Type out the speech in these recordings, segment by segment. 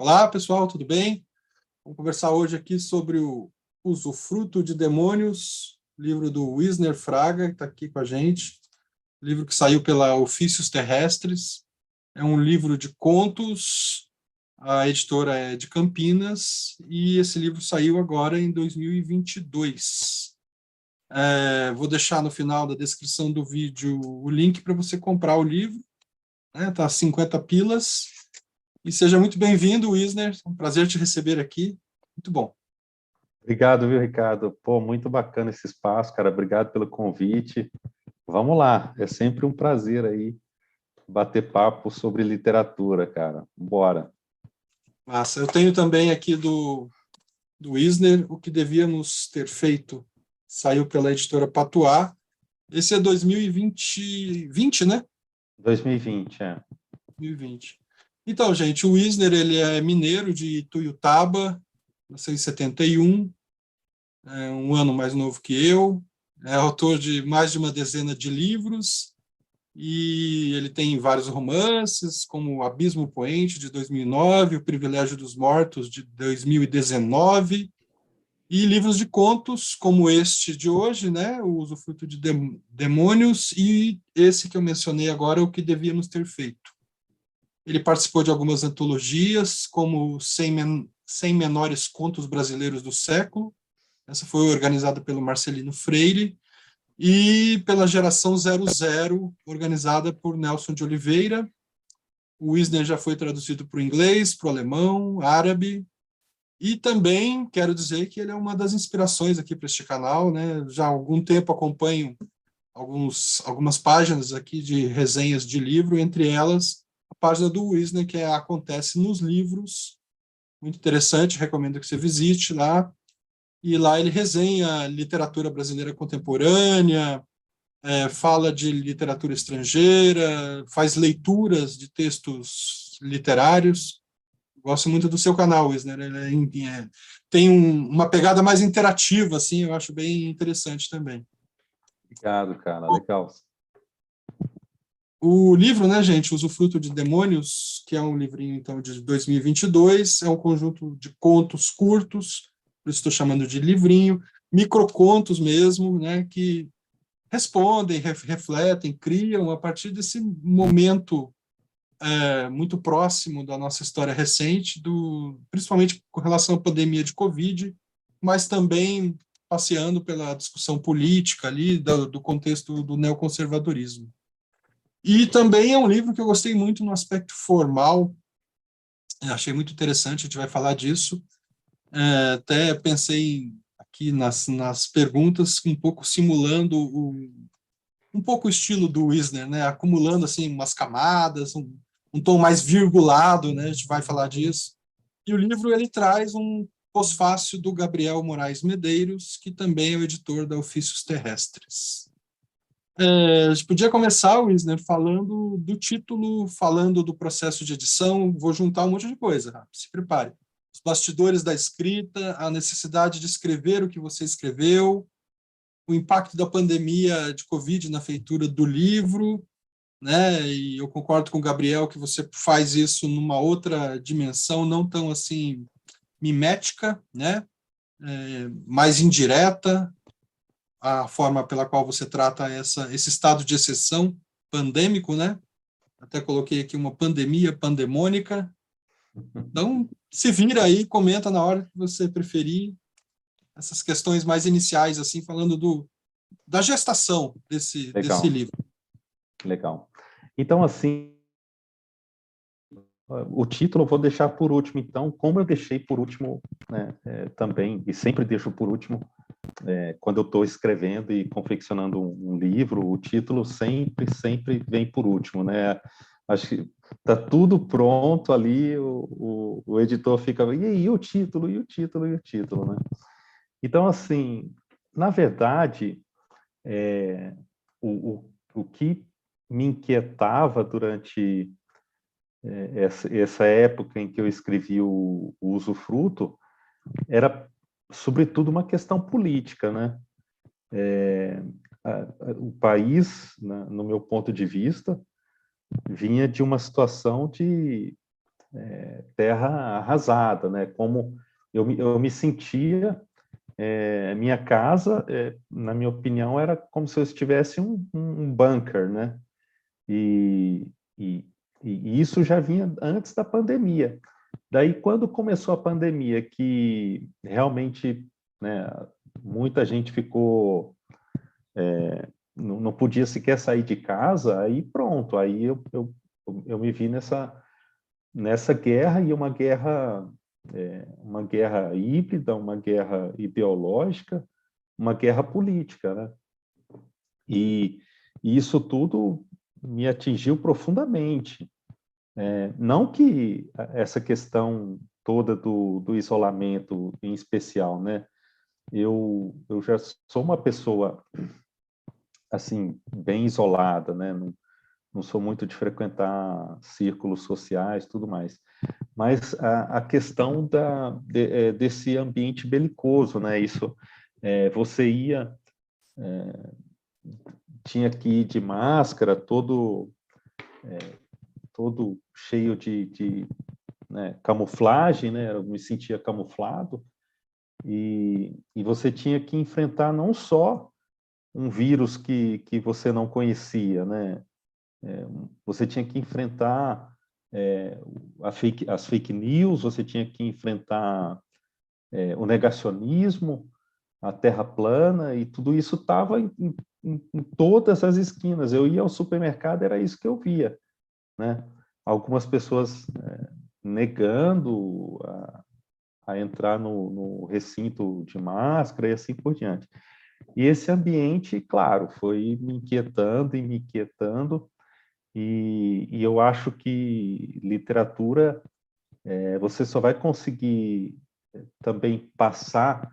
Olá, pessoal, tudo bem? Vamos conversar hoje aqui sobre o Usufruto de Demônios, livro do Wisner Fraga, que está aqui com a gente. Livro que saiu pela Ofícios Terrestres. É um livro de contos, a editora é de Campinas, e esse livro saiu agora em 2022. Vou deixar no final da descrição do vídeo o link para você comprar o livro. Tá 50 pilas. E seja muito bem-vindo, Wisner. É um prazer te receber aqui. Muito bom. Obrigado, viu, Ricardo? Pô, muito bacana esse espaço, cara. Obrigado pelo convite. Vamos lá. É sempre um prazer aí bater papo sobre literatura, cara. Bora. Massa. Eu tenho também aqui do Wisner, O que Devíamos Ter Feito. Saiu pela editora Patuá. Esse é 2020, né? 2020, é. 2020. Então, gente, o Wisner, ele é mineiro de Ituiutaba, nasceu em 71, é um ano mais novo que eu, é autor de mais de uma dezena de livros, e ele tem vários romances, como O Abismo Poente, de 2009, O Privilégio dos Mortos, de 2019, e livros de contos, como este de hoje, né, O Usufruto de Demônios, e esse que eu mencionei agora, O que Devíamos Ter Feito. Ele participou de algumas antologias, como 100 Menores Contos Brasileiros do Século. Essa foi organizada pelo Marcelino Freire, e pela Geração 00, organizada por Nelson de Oliveira. O Wisner já foi traduzido para o inglês, para o alemão, árabe, e também quero dizer que ele é uma das inspirações aqui para este canal, né? Já há algum tempo acompanho algumas páginas aqui de resenhas de livro, entre elas a página do Wisner, que Acontece nos Livros, muito interessante, recomendo que você visite lá. E lá ele resenha literatura brasileira contemporânea, fala de literatura estrangeira, faz leituras de textos literários. Gosto muito do seu canal, Wisner. Ele tem uma pegada mais interativa, assim, eu acho bem interessante também. Obrigado, cara. Legal. O livro, né, gente, Usufruto de Demônios, que é um livrinho, então, de 2022, é um conjunto de contos curtos, por isso estou chamando de livrinho, microcontos mesmo, né, que respondem, refletem, criam a partir desse momento muito próximo da nossa história recente, principalmente com relação à pandemia de Covid, mas também passeando pela discussão política ali, do contexto do neoconservadorismo. E também é um livro que eu gostei muito no aspecto formal, achei muito interessante, a gente vai falar disso. Até pensei aqui nas perguntas, um pouco simulando um pouco o estilo do Wisner, né? Acumulando assim umas camadas, um tom mais virgulado, né? A gente vai falar disso. E o livro ele traz um pós-fácil do Gabriel Moraes Medeiros, que também é o editor da Ofícios Terrestres. A gente podia começar, Wisner, falando do título, falando do processo de edição. Vou juntar um monte de coisa, se prepare. Os bastidores da escrita, a necessidade de escrever o que você escreveu, o impacto da pandemia de Covid na feitura do livro, né? E eu concordo com o Gabriel que você faz isso numa outra dimensão, não tão assim mimética, né? Mais indireta, a forma pela qual você trata esse estado de exceção pandêmico, né? Até coloquei aqui uma pandemia pandemônica. Então, se vira aí, comenta na hora que você preferir essas questões mais iniciais, assim, falando da gestação desse livro. Legal. Então, assim, o título eu vou deixar por último. Então, como eu deixei por último, né, também, e sempre deixo por último, quando eu estou escrevendo e confeccionando um livro, o título sempre vem por último, né? Acho que está tudo pronto ali, o editor fica, e aí, o título, e o título, e o título, né? Então, assim, na verdade, o que me inquietava durante essa época em que eu escrevi o Usufruto era, sobretudo, uma questão política, né? O país, né, no meu ponto de vista, vinha de uma situação de terra arrasada, né? Como eu me sentia, minha casa, na minha opinião, era como se eu estivesse um bunker, né? E, e, e isso já vinha antes da pandemia. Daí, quando começou a pandemia, que realmente, né, muita gente ficou, não podia sequer sair de casa, aí pronto, aí eu me vi nessa guerra, e uma guerra híbrida, uma guerra ideológica, uma guerra política, né? E isso tudo me atingiu profundamente. Não que essa questão toda do isolamento em especial, né? Eu já sou uma pessoa, assim, bem isolada, né? Não sou muito de frequentar círculos sociais, tudo mais. Mas a questão desse ambiente belicoso, né? Isso, você tinha que ir de máscara, todo cheio de né, camuflagem, né? Eu me sentia camuflado, e você tinha que enfrentar não só um vírus que você não conhecia, né? Você tinha que enfrentar as fake news, você tinha que enfrentar o negacionismo, a terra plana, e tudo isso estava em todas as esquinas. Eu ia ao supermercado, era isso que eu via, né? Algumas pessoas negando a entrar no recinto de máscara e assim por diante. E esse ambiente, claro, foi me inquietando e me inquietando, e eu acho que literatura, você só vai conseguir também passar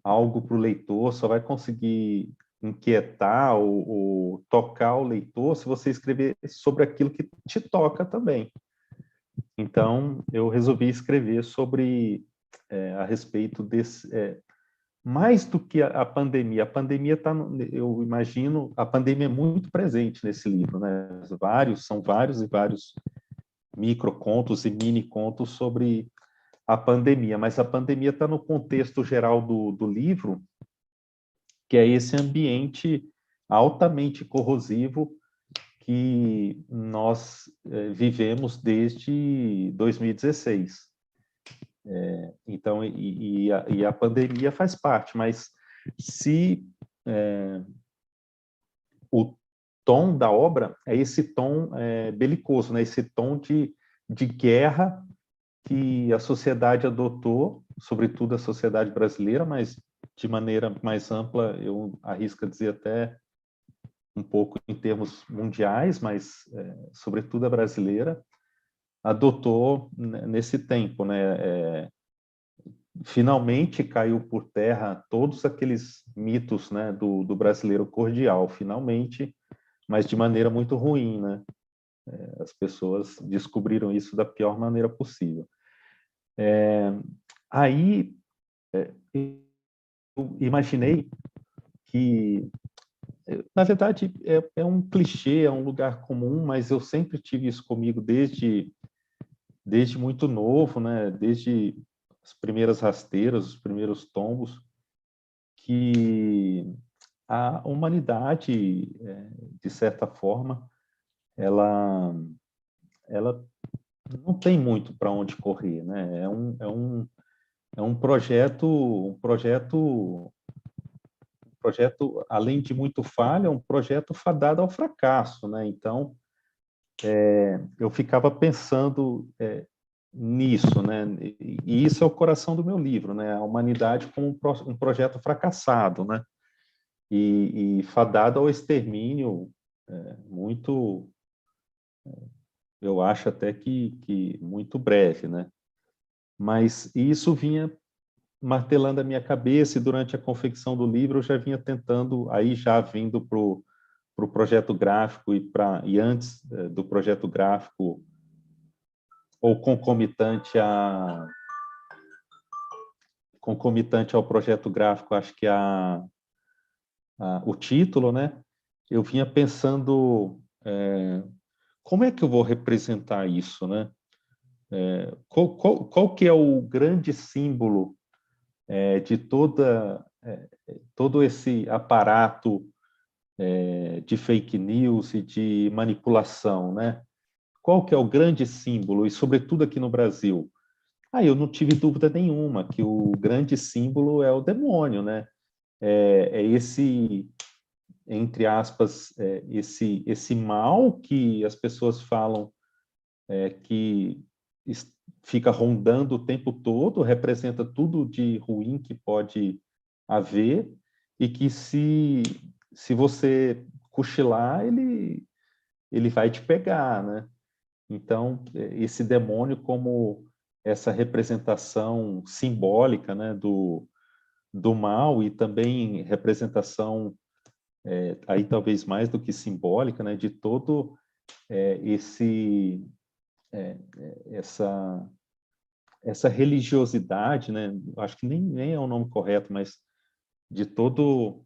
algo para o leitor, só vai conseguir inquietar ou tocar o leitor se você escrever sobre aquilo que te toca também. Então, eu resolvi escrever sobre, a respeito desse, mais do que a pandemia. A pandemia está, eu imagino, a pandemia é muito presente nesse livro, né? São vários e vários microcontos e mini contos sobre a pandemia, mas a pandemia está no contexto geral do livro, que é esse ambiente altamente corrosivo que nós vivemos desde 2016. Então, e a pandemia faz parte, mas se o tom da obra é esse tom belicoso, né? Esse tom de guerra que a sociedade adotou, sobretudo a sociedade brasileira, mas de maneira mais ampla, eu arrisco a dizer até um pouco em termos mundiais, mas sobretudo a brasileira, adotou nesse tempo, né? Finalmente caiu por terra todos aqueles mitos, né, do brasileiro cordial, finalmente, mas de maneira muito ruim, né? As pessoas descobriram isso da pior maneira possível. Aí, eu imaginei que, na verdade, é um clichê, é um lugar comum, mas eu sempre tive isso comigo desde muito novo, né? Desde as primeiras rasteiras, os primeiros tombos, que a humanidade, de certa forma, ela não tem muito para onde correr, né? É um projeto, além de muito falho, é um projeto fadado ao fracasso, né? Então, eu ficava pensando nisso, né? E isso é o coração do meu livro, né? A humanidade como um projeto fracassado, né? E fadado ao extermínio, muito, eu acho até que muito breve, né? Mas isso vinha martelando a minha cabeça, e durante a confecção do livro eu já vinha tentando, aí já vindo para o projeto gráfico, e antes do projeto gráfico, ou concomitante ao projeto gráfico, acho que o título, né? Eu vinha pensando, como é que eu vou representar isso, né? qual que é o grande símbolo de todo esse aparato de fake news e de manipulação, né? Qual que é o grande símbolo, e sobretudo aqui no Brasil? Eu não tive dúvida nenhuma que o grande símbolo é o demônio, né? É esse, entre aspas, esse mal que as pessoas falam que fica rondando o tempo todo, representa tudo de ruim que pode haver, e que se você cochilar, ele vai te pegar, né? Então, esse demônio como essa representação simbólica, né, do mal, e também representação, aí talvez mais do que simbólica, né, de todo essa religiosidade, né, acho que nem é o nome correto, mas de todo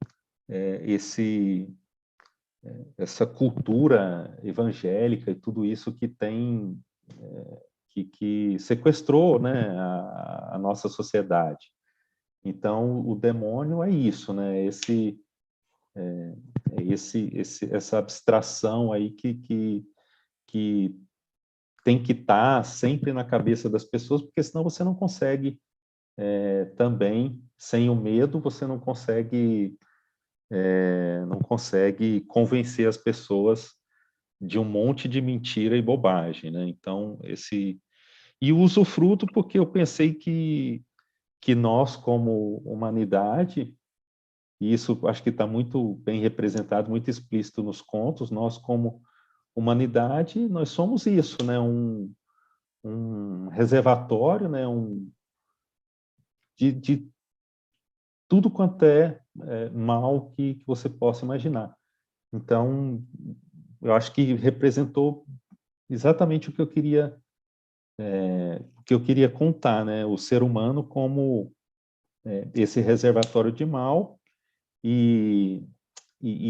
essa cultura evangélica e tudo isso que tem que sequestrou, né, a nossa sociedade. Então, o demônio é isso, né? Essa abstração aí que tem que estar sempre na cabeça das pessoas, porque senão você não consegue também, sem o medo, você não consegue convencer as pessoas de um monte de mentira e bobagem, né? Então, e o usufruto, porque eu pensei que nós, como humanidade, e isso acho que está muito bem representado, muito explícito nos contos, nós, como humanidade, nós somos isso, né? Um reservatório, né? De tudo quanto mal que você possa imaginar. Então, eu acho que representou exatamente o que eu queria contar, né? O ser humano como esse reservatório de mal, e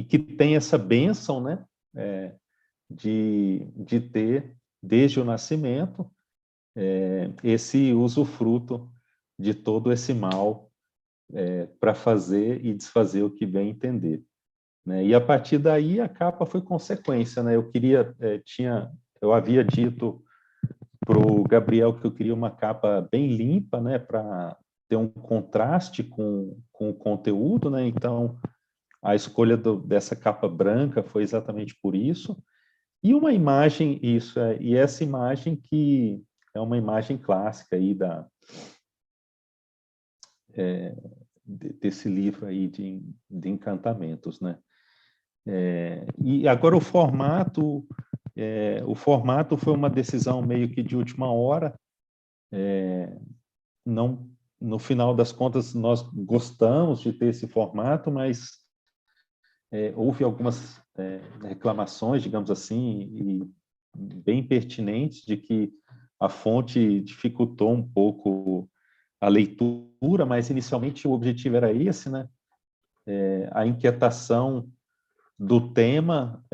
que tem essa bênção, né? De ter, desde o nascimento, esse usufruto de todo esse mal para fazer e desfazer o que bem entender, né? E a partir daí a capa foi consequência, né? Eu havia dito para o Gabriel que eu queria uma capa bem limpa, né? Para ter um contraste com o conteúdo, né? Então a escolha dessa capa branca foi exatamente por isso. E uma imagem, e essa imagem que é uma imagem clássica aí desse livro aí de encantamentos, né? E agora o formato foi uma decisão meio que de última hora. Não, no final das contas, nós gostamos de ter esse formato, mas houve algumas reclamações, digamos assim, e bem pertinentes, de que a fonte dificultou um pouco a leitura, mas inicialmente o objetivo era esse, né? A inquietação do tema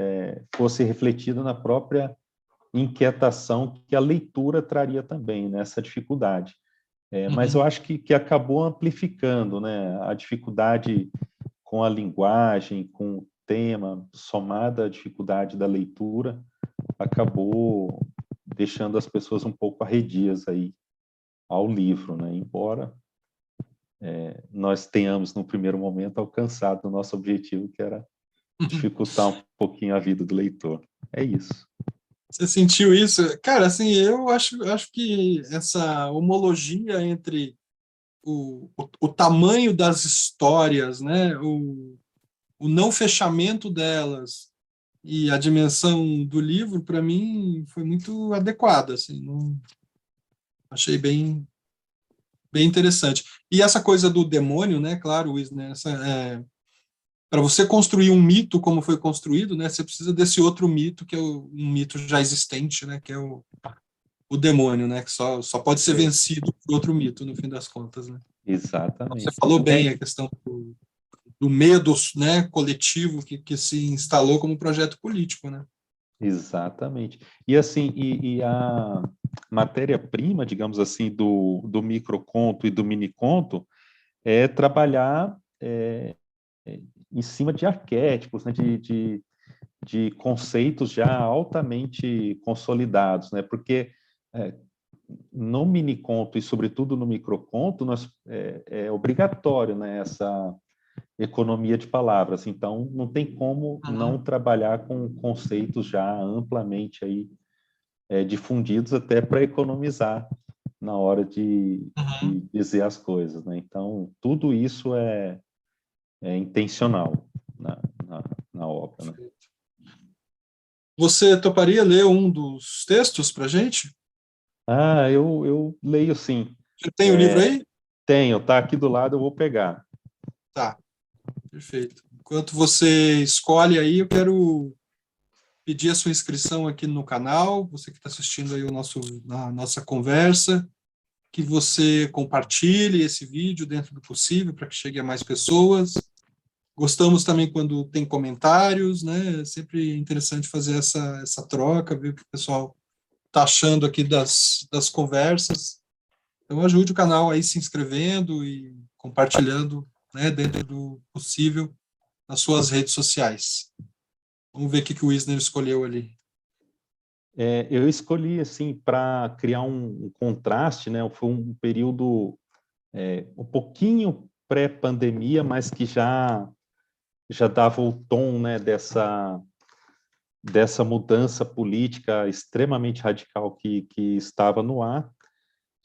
fosse refletida na própria inquietação que a leitura traria também, nessa dificuldade. Mas eu acho que acabou amplificando, né? A dificuldade com a linguagem, com o tema, somada à dificuldade da leitura, acabou deixando as pessoas um pouco arredias aí ao livro, né? Embora nós tenhamos, no primeiro momento, alcançado o nosso objetivo, que era dificultar um pouquinho a vida do leitor. É isso. Você sentiu isso? Cara, assim, eu acho que essa homologia entre o tamanho das histórias, né, o não fechamento delas e a dimensão do livro, para mim, foi muito adequada, assim, não, achei bem interessante. E essa coisa do demônio, né, claro, Luiz, né, para você construir um mito como foi construído, né, você precisa desse outro mito, que é um mito já existente, né, que é o demônio, né, que só pode ser vencido por outro mito, no fim das contas, né. Você Exatamente. falou bem a questão do medo, né, coletivo que se instalou como projeto político, né. Exatamente. E assim, matéria-prima, digamos assim, do microconto e do miniconto é trabalhar em cima de arquétipos, né, de conceitos já altamente consolidados, né? Porque no miniconto e, sobretudo, no microconto, é obrigatório, né, essa economia de palavras. Então, não tem como não trabalhar com conceitos já amplamente aí, difundidos até para economizar na hora de dizer as coisas, né? Então, tudo isso é intencional na obra, né? Você toparia ler um dos textos para a gente? Ah, eu leio sim. Você tem o livro aí? Tenho, tá aqui do lado, eu vou pegar. Tá, perfeito. Enquanto você escolhe aí, eu quero pedir a sua inscrição aqui no canal, você que está assistindo aí a nossa conversa, que você compartilhe esse vídeo dentro do possível para que chegue a mais pessoas. Gostamos também quando tem comentários, né? É sempre interessante fazer essa troca, ver o que o pessoal está achando aqui das conversas. Então, ajude o canal aí se inscrevendo e compartilhando, né, dentro do possível nas suas redes sociais. Vamos ver o que o Wisner escolheu ali. Eu escolhi, assim, para criar um contraste, né? Foi um período um pouquinho pré-pandemia, mas que já dava o tom, né, dessa mudança política extremamente radical que estava no ar,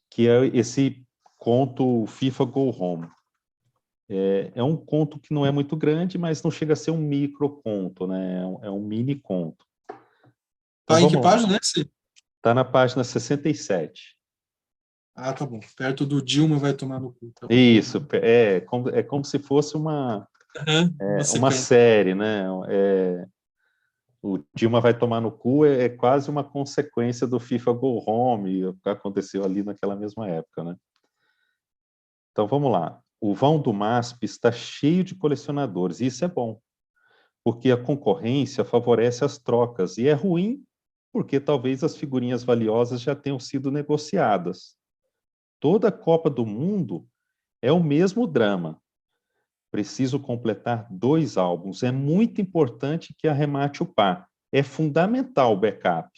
que é esse conto FIFA Go Home. É um conto que não é muito grande, mas não chega a ser um microconto, né? É um mini conto. Então Tá em que vamos lá. página é esse? Está na página 67. Ah, tá bom. Perto do Dilma vai tomar no cu. Tá bom. Isso, é como se fosse Uma uma sequência. série, né? O Dilma vai tomar no cu é quase uma consequência do FIFA Go Home, o que aconteceu ali naquela mesma época, né? Então vamos lá. O vão do MASP está cheio de colecionadores, e isso é bom, porque a concorrência favorece as trocas, e é ruim porque talvez as figurinhas valiosas já tenham sido negociadas. Toda a Copa do Mundo é o mesmo drama. Preciso completar 2 álbuns. É muito importante que arremate o par. É fundamental o backup.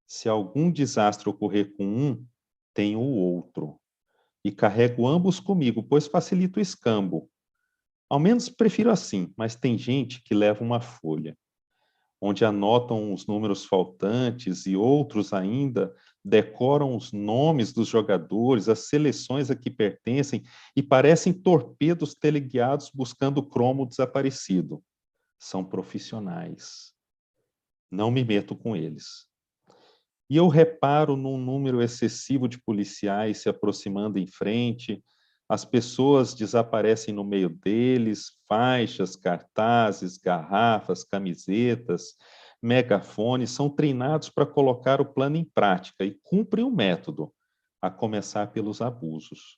Se algum desastre ocorrer com um, tenho o outro. E carrego ambos comigo, pois facilita o escambo. Ao menos prefiro assim, mas tem gente que leva uma folha, onde anotam os números faltantes e outros ainda decoram os nomes dos jogadores, as seleções a que pertencem e parecem torpedos teleguiados buscando o cromo desaparecido. São profissionais. Não me meto com eles. E eu reparo num número excessivo de policiais se aproximando em frente, as pessoas desaparecem no meio deles, faixas, cartazes, garrafas, camisetas, megafones, são treinados para colocar o plano em prática e cumprem o método, a começar pelos abusos.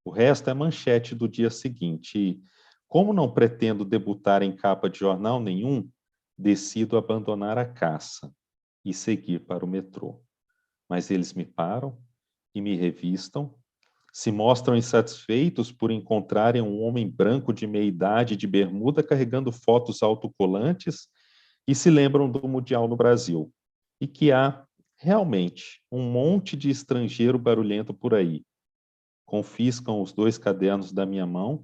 O resto é manchete do dia seguinte. E, como não pretendo debutar em capa de jornal nenhum, decido abandonar a caça e seguir para o metrô. Mas eles me param e me revistam, se mostram insatisfeitos por encontrarem um homem branco de meia-idade de bermuda carregando fotos autocolantes e se lembram do Mundial no Brasil. E que há, realmente, um monte de estrangeiro barulhento por aí. Confiscam os 2 cadernos da minha mão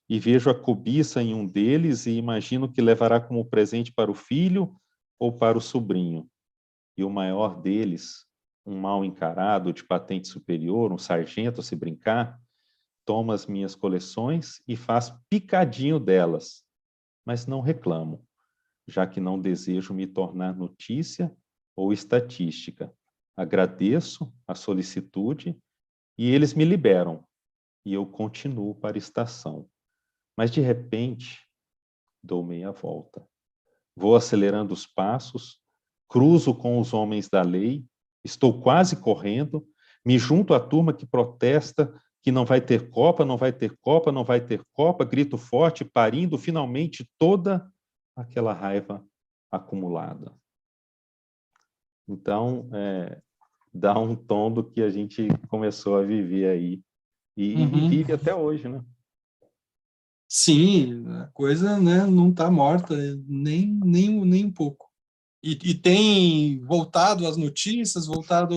e vejo a cobiça em um deles e imagino que levará como presente para o filho ou para o sobrinho. E o maior deles, um mal encarado de patente superior, um sargento se brincar, toma as minhas coleções e faz picadinho delas, mas não reclamo, já que não desejo me tornar notícia ou estatística. Agradeço a solicitude e eles me liberam, e eu continuo para a estação. Mas, de repente, dou meia volta. Vou acelerando os passos, cruzo com os homens da lei, estou quase correndo, me junto à turma que protesta que não vai ter Copa, não vai ter Copa, não vai ter Copa, grito forte, parindo finalmente toda aquela raiva acumulada. Então, dá um tom do que a gente começou a viver aí e Uhum. vive até hoje, né? Sim, a coisa, né, não está morta nem um pouco. E tem voltado às notícias, voltado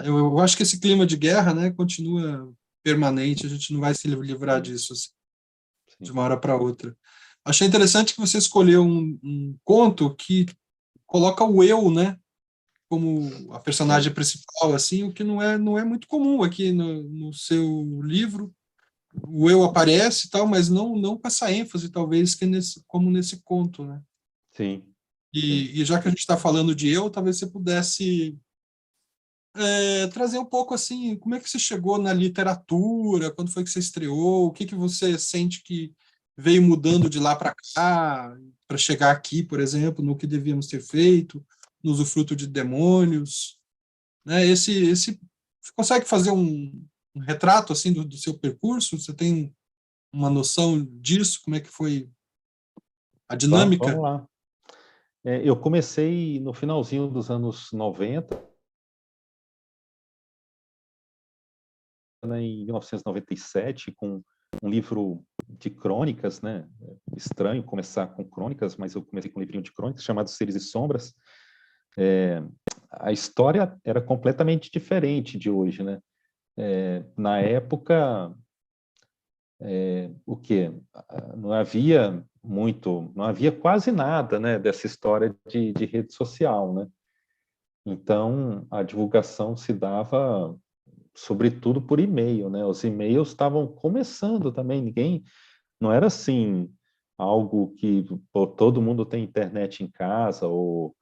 eu acho que esse clima de guerra, né, continua permanente, a gente não vai se livrar Sim, disso assim, de sim, uma hora para outra. Achei interessante que você escolheu um conto que coloca o eu, né, como a sim. personagem principal, assim, o que não é muito comum aqui no seu livro. O eu aparece e tal, mas não com essa ênfase, talvez, como nesse conto, né? Sim, sim. E já que a gente está falando de eu, talvez você pudesse trazer um pouco assim, como é que você chegou na literatura, quando foi que você estreou, o que que você sente que veio mudando de lá para cá, para chegar aqui, por exemplo, no que devíamos ter feito, no Usufruto de Demônios, né? Esse você consegue fazer um retrato assim do seu percurso? Você tem uma noção disso? Como é que foi a Vamos dinâmica? lá. Eu comecei no finalzinho dos anos 90, né, em 1997, com um livro de crônicas, né? Estranho começar com crônicas, mas eu comecei com um livrinho de crônicas chamado Seres e Sombras. A história era completamente diferente de hoje, né? Na época, o quê? Não havia muito, não havia quase nada, né, dessa história de rede social, né? Então, a divulgação se dava sobretudo por e-mail, né? Os e-mails estavam começando também, ninguém, não era assim algo que pô, todo mundo tem internet em casa ou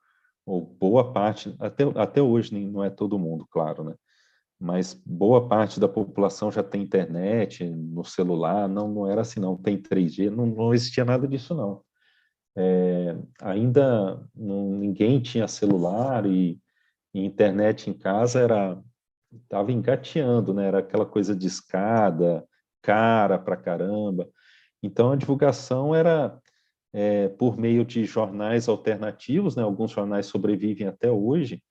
boa parte, até hoje não é todo mundo, claro, né? Mas boa parte da população já tem internet no celular, não era assim não, tem 3G, não existia nada disso não. Ainda ninguém tinha celular e internet em casa estava engateando, né? Era aquela coisa de escada, cara pra caramba. Então a divulgação era por meio de jornais alternativos, né? Alguns jornais sobrevivem até hoje.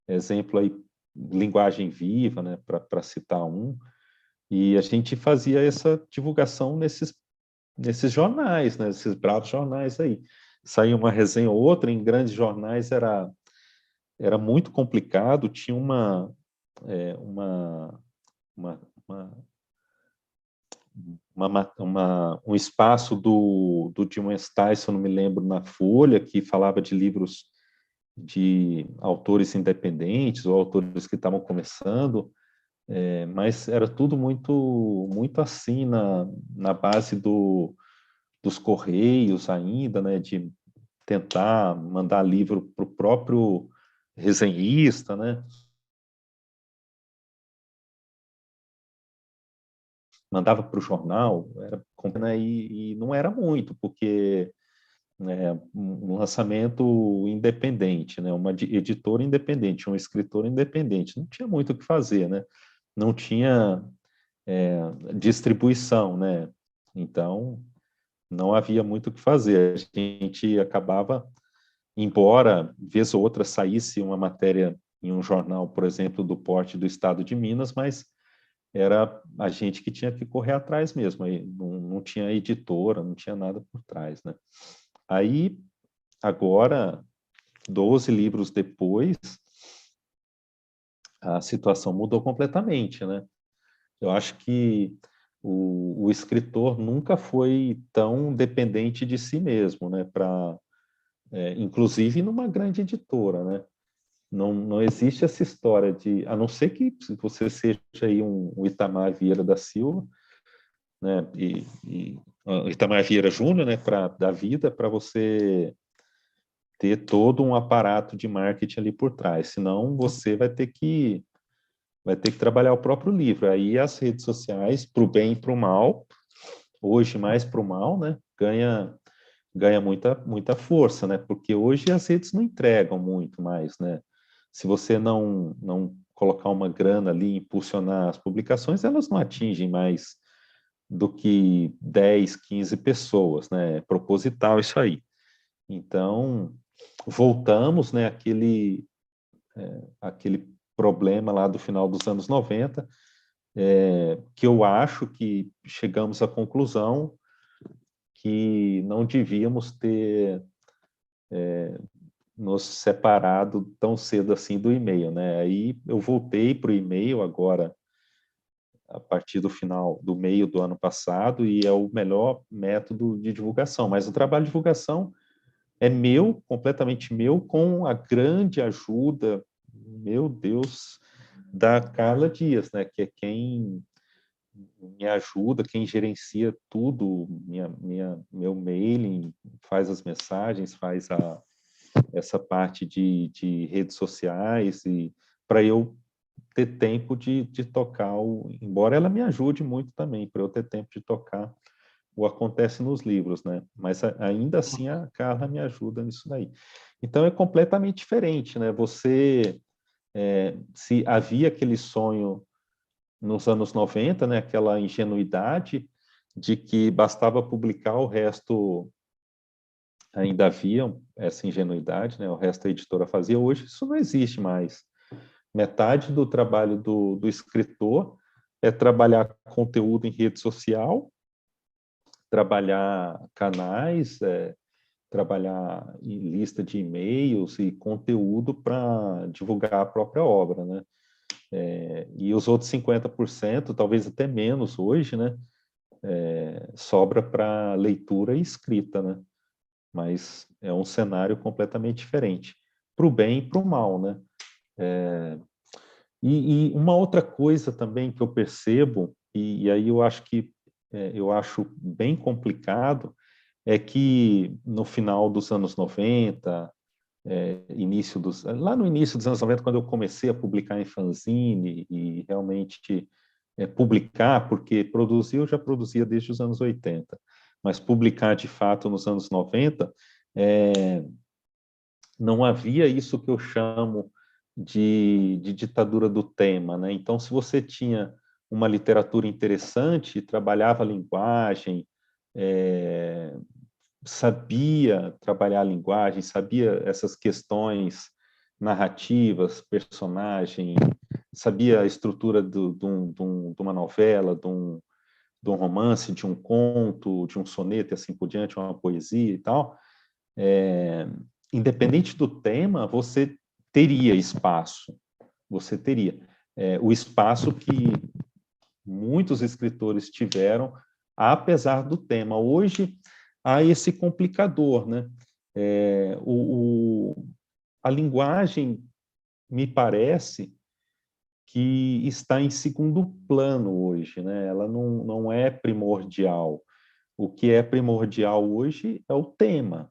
Exemplo aí, Linguagem Viva, né? Para citar um. E a gente fazia essa divulgação nesses jornais, né? Esses bravos jornais aí. Saía uma resenha ou outra, em grandes jornais era muito complicado, tinha é, uma, uma, uma, um espaço do Jim Stice, se eu não me lembro, na Folha, que falava de livros de autores independentes ou autores que estavam começando, mas era tudo muito assim na base dos correios ainda, né, de tentar mandar livro para o próprio resenhista, né, mandava para o jornal, né, e não era muito, porque um lançamento independente, né, uma editora independente, um escritor independente, não tinha muito o que fazer, né, não tinha distribuição, né, então não havia muito o que fazer, a gente acabava, embora vez ou outra saísse uma matéria em um jornal, por exemplo, do porte do estado de Minas, mas era a gente que tinha que correr atrás mesmo, aí não tinha editora, não tinha nada por trás, né? Aí, agora, 12 livros depois, a situação mudou completamente, né? Eu acho que o escritor nunca foi tão dependente de si mesmo, né? Inclusive numa grande editora, né? Não existe essa história de, a não ser que você seja aí um Itamar Vieira da Silva, né? Itamar Vieira Júnior, né? Da vida, para você ter todo um aparato de marketing ali por trás. Senão você vai ter que trabalhar o próprio livro. Aí as redes sociais, para o bem e para o mal, hoje mais para o mal, né? Ganha muita força, né? Porque hoje as redes não entregam muito mais, né? Se você não colocar uma grana ali, impulsionar as publicações, elas não atingem mais do que 10, 15 pessoas, né? É proposital isso aí. Então, voltamos, né, aquele problema lá do final dos anos 90, que eu acho que chegamos à conclusão que não devíamos ter nos separado tão cedo assim do e-mail, né? Aí eu voltei para o e-mail agora, a partir do final, do meio do ano passado, e é o melhor método de divulgação. Mas o trabalho de divulgação é meu, completamente meu, com a grande ajuda, meu Deus, da Carla Dias, né? Que é quem me ajuda, quem gerencia tudo, meu mailing, faz as mensagens, faz essa parte de redes sociais, e para eu ter tempo de tocar, embora ela me ajude muito também, para eu ter tempo de tocar o Acontece nos Livros, né? Mas ainda assim a Carla me ajuda nisso daí. Então é completamente diferente, né? Se havia aquele sonho nos anos 90, né? Aquela ingenuidade de que bastava publicar, o resto ainda havia essa ingenuidade, né? O resto a editora fazia. Hoje isso não existe mais. Metade do trabalho do escritor é trabalhar conteúdo em rede social, trabalhar canais, trabalhar em lista de e-mails e conteúdo para divulgar a própria obra, né? E os outros 50%, talvez até menos hoje, né? Sobra para leitura e escrita, né? Mas é um cenário completamente diferente, para o bem e para o mal, né? E uma outra coisa também que eu percebo, e aí eu acho que eu acho bem complicado, é que no final dos anos 90, lá no início dos anos 90, quando eu comecei a publicar em fanzine e realmente publicar, porque produzir eu já produzia desde os anos 80, mas publicar de fato nos anos 90, não havia isso que eu chamo de ditadura do tema, né? Então, se você tinha uma literatura interessante, trabalhava a linguagem, sabia trabalhar a linguagem, sabia essas questões narrativas, personagem, sabia a estrutura de uma novela, de um romance, de um conto, de um soneto e assim por diante, uma poesia e tal, independente do tema, você teria espaço, você teria. O espaço que muitos escritores tiveram, apesar do tema. Hoje, há esse complicador, né? A linguagem, me parece, que está em segundo plano hoje, né? Ela não é primordial. O que é primordial hoje é o tema,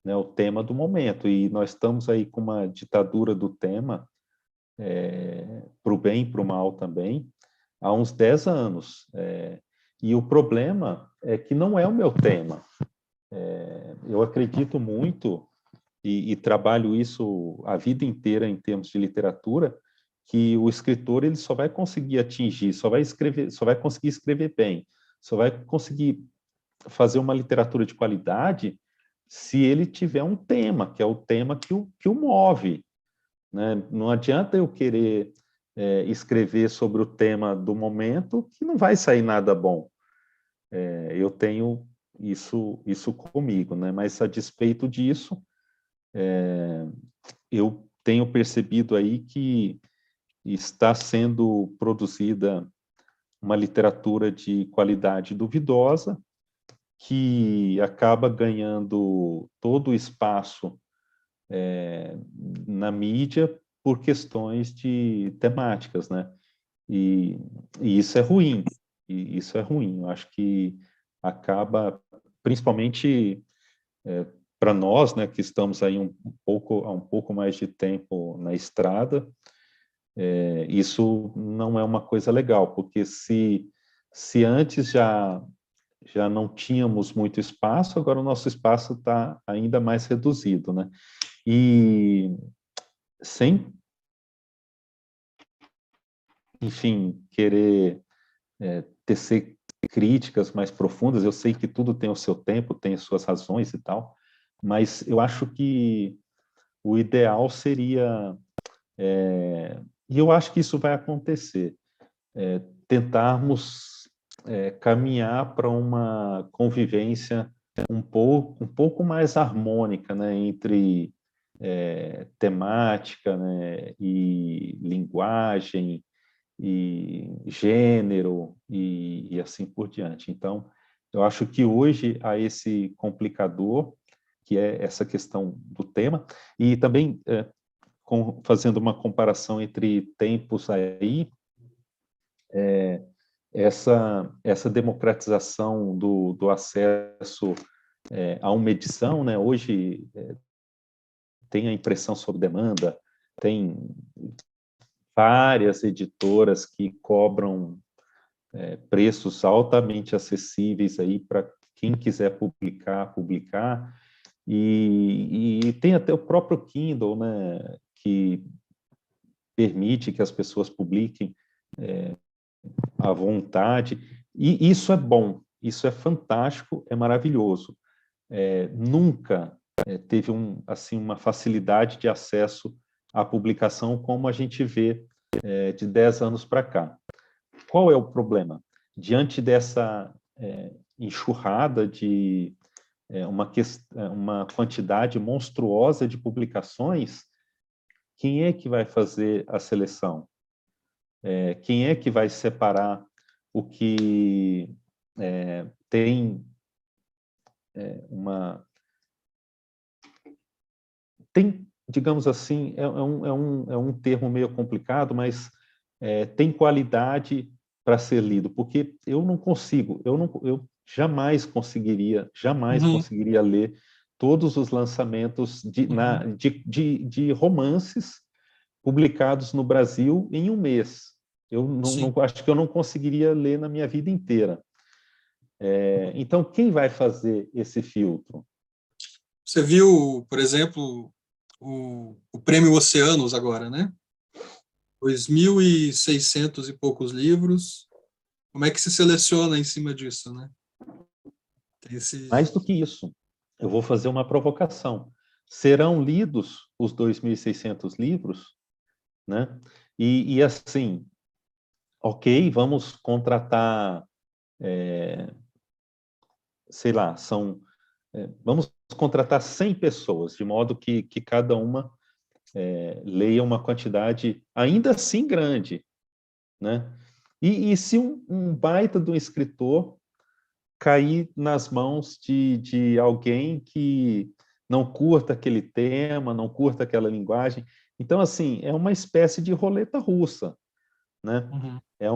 né? O tema do momento. E nós estamos aí com uma ditadura do tema, para o bem e para o mal também, há uns 10 anos. E o problema é que não é o meu tema. Eu acredito muito, e trabalho isso a vida inteira em termos de literatura, que o escritor ele só vai conseguir atingir, só vai conseguir escrever bem, só vai conseguir fazer uma literatura de qualidade se ele tiver um tema, que é o tema que o move, né? Não adianta eu querer escrever sobre o tema do momento que não vai sair nada bom. Eu tenho isso comigo, né? Mas a despeito disso, eu tenho percebido aí que está sendo produzida uma literatura de qualidade duvidosa, que acaba ganhando todo o espaço na mídia por questões de temáticas, né? E, e isso é ruim, isso é ruim. Eu acho que acaba, principalmente para nós, né, que estamos aí há um pouco mais de tempo na estrada, isso não é uma coisa legal, porque se antes já não tínhamos muito espaço, agora o nosso espaço está ainda mais reduzido, né? E sem, enfim, querer tecer críticas mais profundas, eu sei que tudo tem o seu tempo, tem as suas razões e tal, mas eu acho que o ideal seria E eu acho que isso vai acontecer. Tentarmos caminhar para uma convivência um pouco mais harmônica, né, entre temática, né, e linguagem, e gênero, e assim por diante. Então, eu acho que hoje há esse complicador, que é essa questão do tema, e também fazendo uma comparação entre tempos aí, essa democratização do acesso a uma edição, né? Hoje tem a impressão sob demanda, tem várias editoras que cobram preços altamente acessíveis aí para quem quiser publicar, e tem até o próprio Kindle, né, que permite que as pessoas publiquem à vontade, e isso é bom, isso é fantástico, é maravilhoso. Nunca teve assim, uma facilidade de acesso à publicação como a gente vê de 10 anos para cá. Qual é o problema? Diante dessa enxurrada de uma quantidade monstruosa de publicações, quem é que vai fazer a seleção? Quem é que vai separar o que tem digamos assim, é um termo meio complicado, mas tem qualidade para ser lido, porque eu não consigo, eu jamais conseguiria Uhum, ler todos os lançamentos uhum, de romances publicados no Brasil em um mês. Eu sim. acho que eu não conseguiria ler na minha vida inteira. Então, quem vai fazer esse filtro? Você viu, por exemplo, o Prêmio Oceanos agora, né? 2.600 e poucos livros. Como é que se seleciona em cima disso, né? Tem esse... Mais do que isso, eu vou fazer uma provocação. Serão lidos os 2.600 livros, né? E assim, ok, vamos contratar, sei lá, vamos contratar 100 pessoas, de modo que cada uma leia uma quantidade ainda assim grande, né? E se um baita de um escritor cair nas mãos de alguém que não curta aquele tema, não curta aquela linguagem? Então, assim, é uma espécie de roleta russa, né? Uhum. É,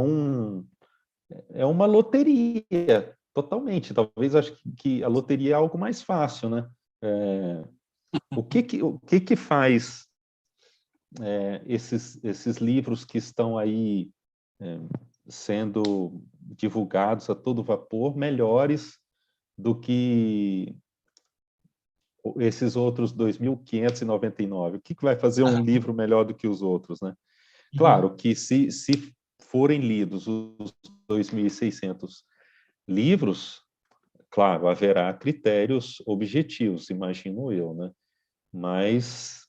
é uma loteria, totalmente. Talvez acho que a loteria é algo mais fácil, né? O que faz esses livros que estão aí é, sendo divulgados a todo vapor melhores do que esses outros 2.599? O que vai fazer um livro melhor do que os outros, né? Uhum. Claro que se forem lidos os 2.600 livros, claro, haverá critérios objetivos, imagino eu, né? Mas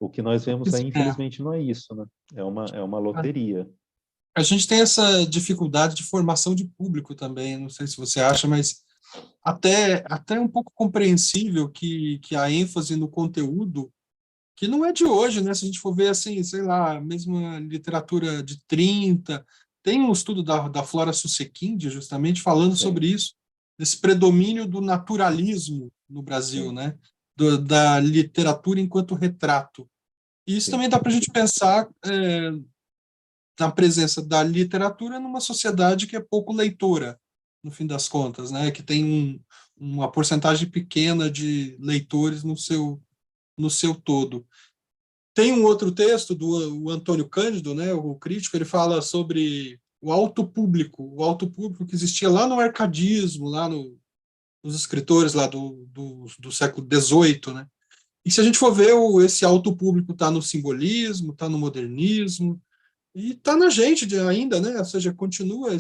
o que nós vemos aí, É. infelizmente, não é isso, né? É uma loteria. A gente tem essa dificuldade de formação de público também, não sei se você acha, mas até um pouco compreensível que a ênfase no conteúdo, que não é de hoje, né? Se a gente for ver assim, sei lá, mesmo a literatura de 30, tem um estudo da Flora Susequinde justamente falando sobre Sim, isso, desse predomínio do naturalismo no Brasil, sim, né? Da literatura enquanto retrato. E isso sim, também dá para a gente pensar na presença da literatura numa sociedade que é pouco leitora, no fim das contas, né? Que tem uma porcentagem pequena de leitores no seu todo. Tem um outro texto do o Antônio Cândido, né, o crítico, ele fala sobre o alto público que existia lá no arcadismo, lá nos escritores lá do século XVIII, né? E se a gente for ver, esse alto público está no simbolismo, está no modernismo, e está na gente ainda, né? Ou seja, continua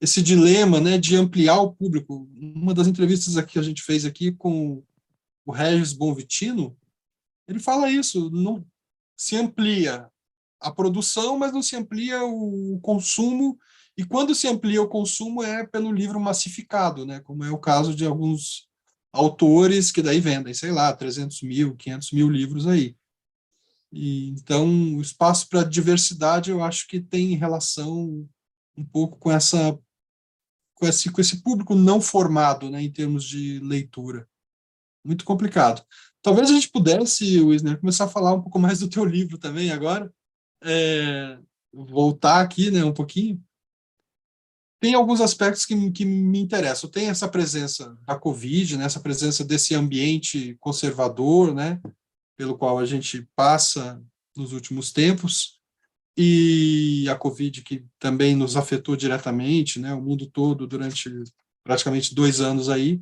esse dilema, né, de ampliar o público. Uma das entrevistas aqui que a gente fez aqui com o Regis Bonvitino, Ele fala isso, não se amplia a produção, mas não se amplia o consumo, e quando se amplia o consumo é pelo livro massificado, né? Como é o caso de alguns autores que daí vendem, sei lá, 300 mil, 500 mil livros aí. E, então, o espaço para diversidade eu acho que tem relação um pouco com esse público não formado, né, em termos de leitura. Muito complicado. Talvez a gente pudesse, Wisner, começar a falar um pouco mais do teu livro também agora, voltar aqui, né, um pouquinho. Tem alguns aspectos que me interessam. Tem essa presença da Covid, né, essa presença desse ambiente conservador, né, pelo qual a gente passa nos últimos tempos, e a Covid que também nos afetou diretamente, né, o mundo todo durante praticamente 2 anos aí,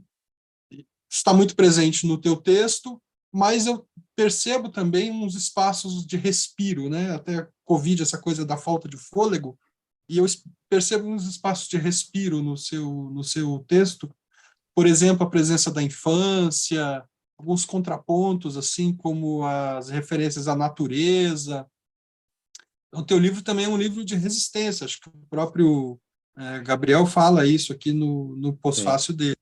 está muito presente no teu texto, mas eu percebo também uns espaços de respiro, né, até a Covid, essa coisa da falta de fôlego, e eu percebo uns espaços de respiro no seu texto, por exemplo, a presença da infância, alguns contrapontos, assim como as referências à natureza. O teu livro também é um livro de resistência, acho que o próprio Gabriel fala isso aqui no Sim. pós-fácil dele.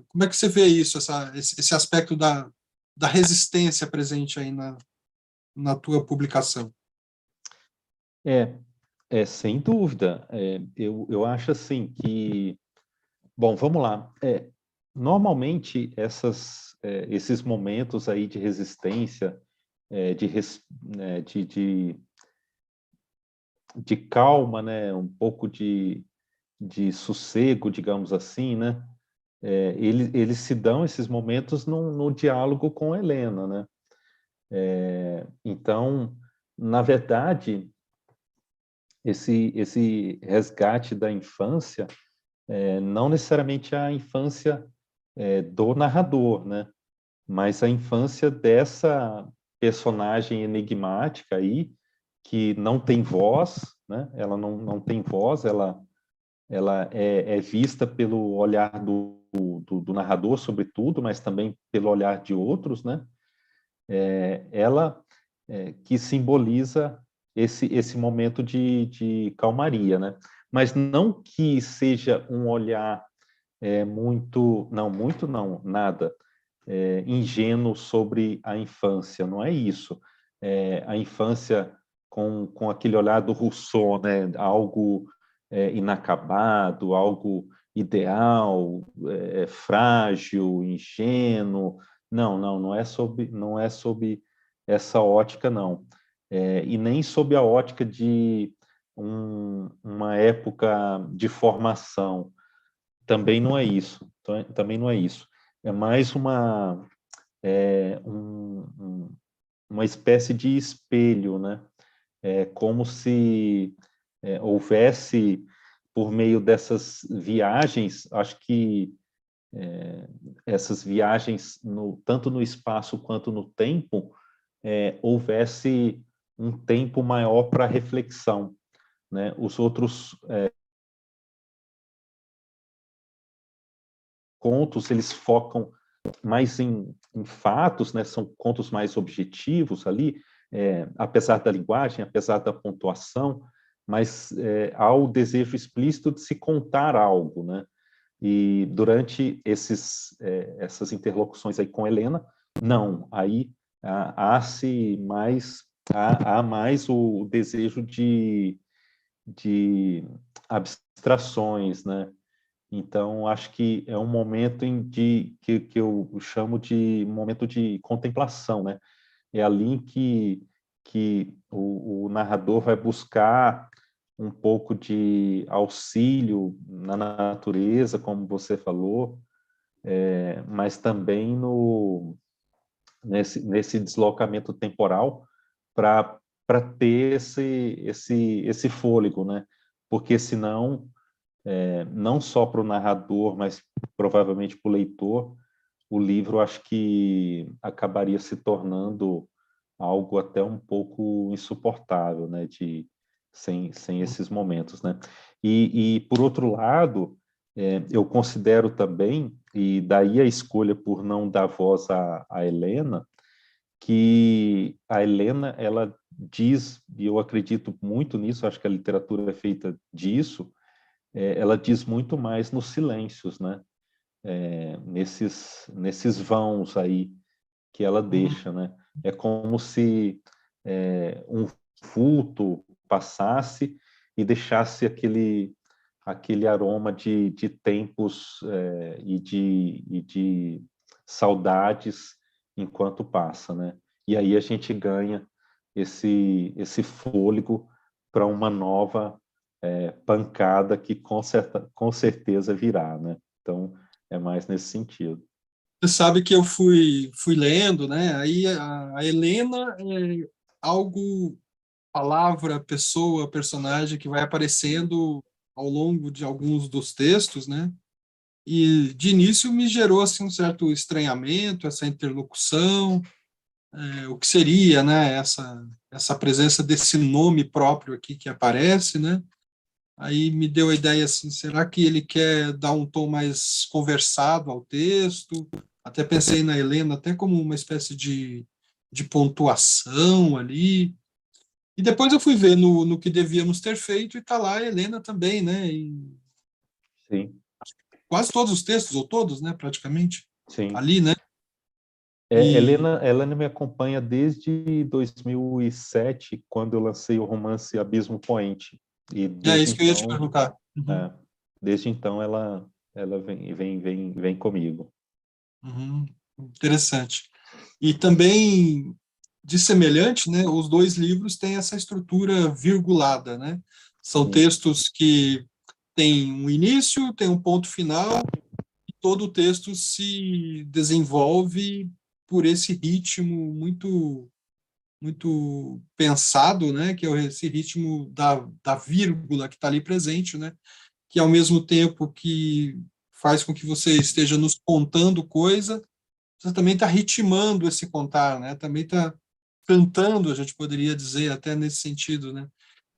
Como é que você vê isso, esse aspecto da resistência presente aí na tua publicação? É, sem dúvida. Eu acho assim que, bom, vamos lá. Normalmente esses momentos aí de resistência, de calma, né, um pouco de sossego, digamos assim, né, eles se dão esses momentos no diálogo com Helena, né? Então, na verdade, esse resgate da infância, não necessariamente a infância do narrador, né? Mas a infância dessa personagem enigmática aí, que não tem voz, né? Ela não tem voz, ela é vista pelo olhar do narrador, sobretudo, mas também pelo olhar de outros, né? Ela que simboliza esse momento de calmaria, né? Mas não que seja um olhar muito não, nada, ingênuo sobre a infância, não é isso. A infância com aquele olhar do Rousseau, né? Algo inacabado, algo ideal, frágil, ingênuo. Não é sobre essa ótica, não. E nem sob a ótica de uma época de formação. Também não é isso. Também não é isso. É mais uma espécie de espelho, né? É como se houvesse, por meio dessas viagens, acho que essas viagens, tanto no espaço quanto no tempo, houvesse um tempo maior para reflexão, né? Os outros contos, eles focam mais em fatos, né? São contos mais objetivos ali, apesar da linguagem, apesar da pontuação, mas há o desejo explícito de se contar algo, né? E durante essas interlocuções aí com Helena, não, aí há mais o desejo de abstrações, né? Então, acho que é um momento que eu chamo de momento de contemplação, né? É ali em que o narrador vai buscar um pouco de auxílio na natureza, como você falou, mas também nesse deslocamento temporal para ter esse fôlego, né? Porque senão, não só para o narrador, mas provavelmente para o leitor, o livro acho que acabaria se tornando algo até um pouco insuportável, né? Sem esses momentos, né? E por outro lado, eu considero também, e daí a escolha por não dar voz à Helena, que a Helena, ela diz, e eu acredito muito nisso, acho que a literatura é feita disso, ela diz muito mais nos silêncios, né? Nesses vãos aí que ela Uhum. deixa, né? É como se um vulto passasse e deixasse aquele aroma de tempos e de saudades enquanto passa, né? E aí a gente ganha esse fôlego para uma nova pancada que com certeza virá, né? Então, é mais nesse sentido. Você sabe que eu fui lendo, né? Aí a Helena é algo, palavra, pessoa, personagem que vai aparecendo ao longo de alguns dos textos, né? E de início me gerou assim um certo estranhamento, essa interlocução, o que seria, né? Essa presença desse nome próprio aqui que aparece, né? Aí me deu a ideia assim, será que ele quer dar um tom mais conversado ao texto? Até pensei na Helena até como uma espécie de pontuação ali. E depois eu fui ver no que devíamos ter feito e tá lá a Helena também, né? Em Sim, quase todos os textos, ou todos, né? Praticamente, sim. ali, né? E Helena me acompanha desde 2007, quando eu lancei o romance Abismo Poente. E é isso que eu ia te perguntar. Uhum, é, desde então ela vem comigo. uhum, interessante. E também, de semelhante, né, os dois livros têm essa estrutura virgulada, né? São Sim, textos que têm um início, tem um ponto final, e todo o texto se desenvolve por esse ritmo muito pensado, né, que é esse ritmo da vírgula que está ali presente, né, que ao mesmo tempo que faz com que você esteja nos contando coisa, você também está ritmando esse contar, né? Também está cantando, a gente poderia dizer, até nesse sentido, né?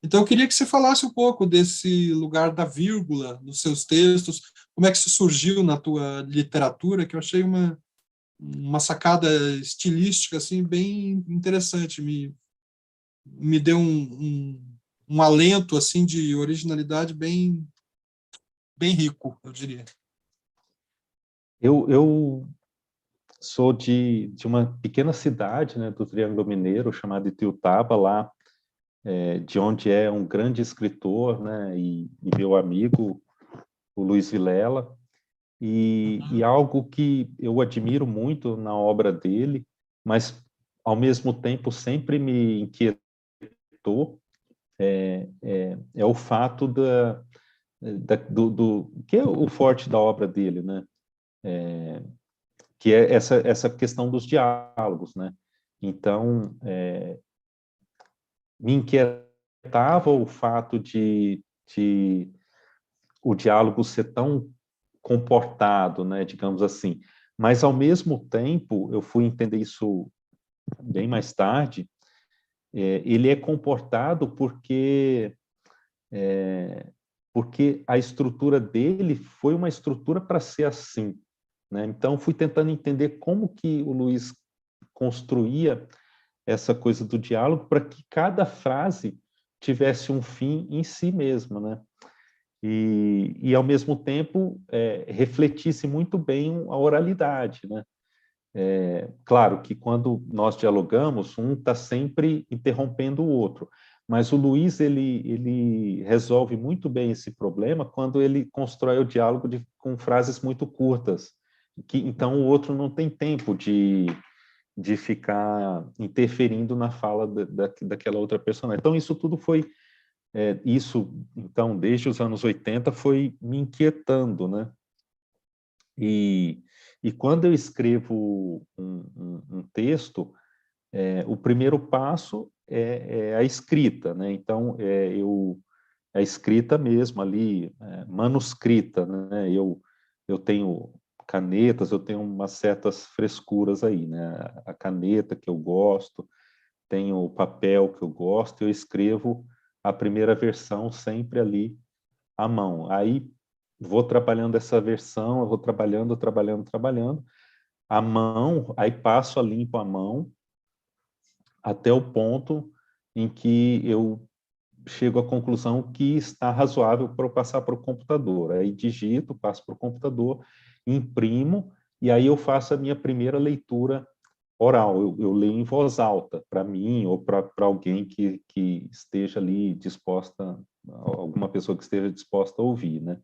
Então, eu queria que você falasse um pouco desse lugar da vírgula nos seus textos, como é que isso surgiu na tua literatura, que eu achei uma sacada estilística assim bem interessante, me deu um alento assim de originalidade bem rico, eu diria. eu sou de uma pequena cidade, né, do Triângulo Mineiro, chamada Itiutaba, lá, de onde é um grande escritor, né, e meu amigo, o Luiz Vilela, e Uhum. algo que eu admiro muito na obra dele, mas ao mesmo tempo sempre me inquietou, é o fato que é o forte da obra dele, né? Que é essa questão dos diálogos, né? Então, me inquietava o fato de o diálogo ser tão comportado, né, digamos assim. Mas, ao mesmo tempo, eu fui entender isso bem mais tarde, ele é comportado porque a estrutura dele foi uma estrutura para ser assim, né? Então, fui tentando entender como que o Luiz construía essa coisa do diálogo para que cada frase tivesse um fim em si mesma, né? E ao mesmo tempo, refletisse muito bem a oralidade, né? Claro que quando nós dialogamos, um está sempre interrompendo o outro, mas o Luiz ele resolve muito bem esse problema quando ele constrói o diálogo com frases muito curtas, que então o outro não tem tempo de ficar interferindo na fala daquela outra personagem. Então isso tudo foi então desde os anos 80 foi me inquietando, né? E, e quando eu escrevo um texto, o primeiro passo é a escrita, né? Então, a escrita mesmo ali, manuscrita, né? Eu tenho canetas, eu tenho umas certas frescuras aí, né? A caneta que eu gosto, tenho o papel que eu gosto, eu escrevo a primeira versão sempre ali à mão. Aí vou trabalhando essa versão, eu vou trabalhando, a mão, aí passo a limpo a mão, até o ponto em que eu chego à conclusão que está razoável para eu passar para o computador. Aí digito, passo para o computador, imprimo, e aí eu faço a minha primeira leitura oral. Eu leio em voz alta, para mim ou para alguém que esteja ali disposta, alguma pessoa que esteja disposta a ouvir, né?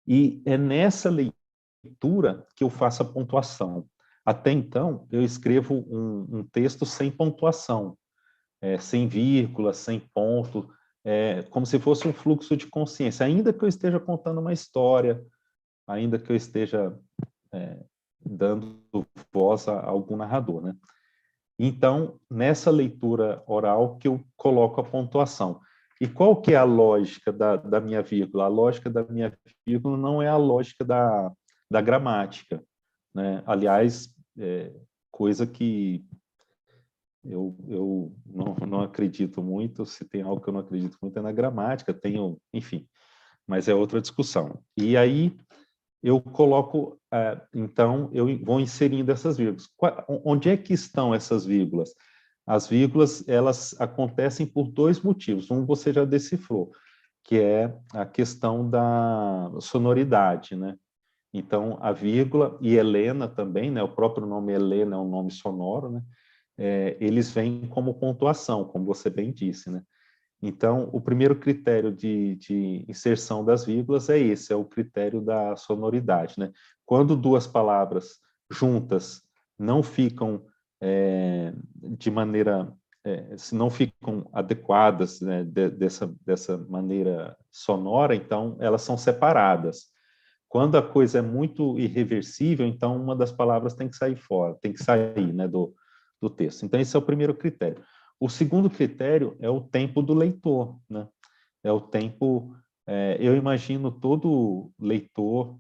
E é nessa leitura que eu faço a pontuação. Até então, eu escrevo um texto sem pontuação, sem vírgula, sem ponto, como se fosse um fluxo de consciência, ainda que eu esteja contando uma história, ainda que eu esteja dando voz a algum narrador, né? Então, nessa leitura oral que eu coloco a pontuação. E qual que é a lógica da minha vírgula? A lógica da minha vírgula não é a lógica da gramática, né? Aliás, coisa que eu não acredito muito, se tem algo que eu não acredito muito é na gramática, tenho, enfim, mas é outra discussão. E aí eu coloco, então, eu vou inserindo essas vírgulas. Onde é que estão essas vírgulas? As vírgulas, elas acontecem por dois motivos. Um você já decifrou, que é a questão da sonoridade, né? Então, a vírgula e Helena também, né? O próprio nome Helena é um nome sonoro, né? Eles vêm como pontuação, como você bem disse, né? Então, o primeiro critério de inserção das vírgulas é esse, é o critério da sonoridade, né? Quando duas palavras juntas não ficam de maneira, se não ficam adequadas, né, dessa maneira sonora, então elas são separadas. Quando a coisa é muito irreversível, então uma das palavras tem que sair fora, tem que sair, né, do texto. Então, esse é o primeiro critério. O segundo critério é o tempo do leitor, né? É o tempo. Eu imagino todo leitor,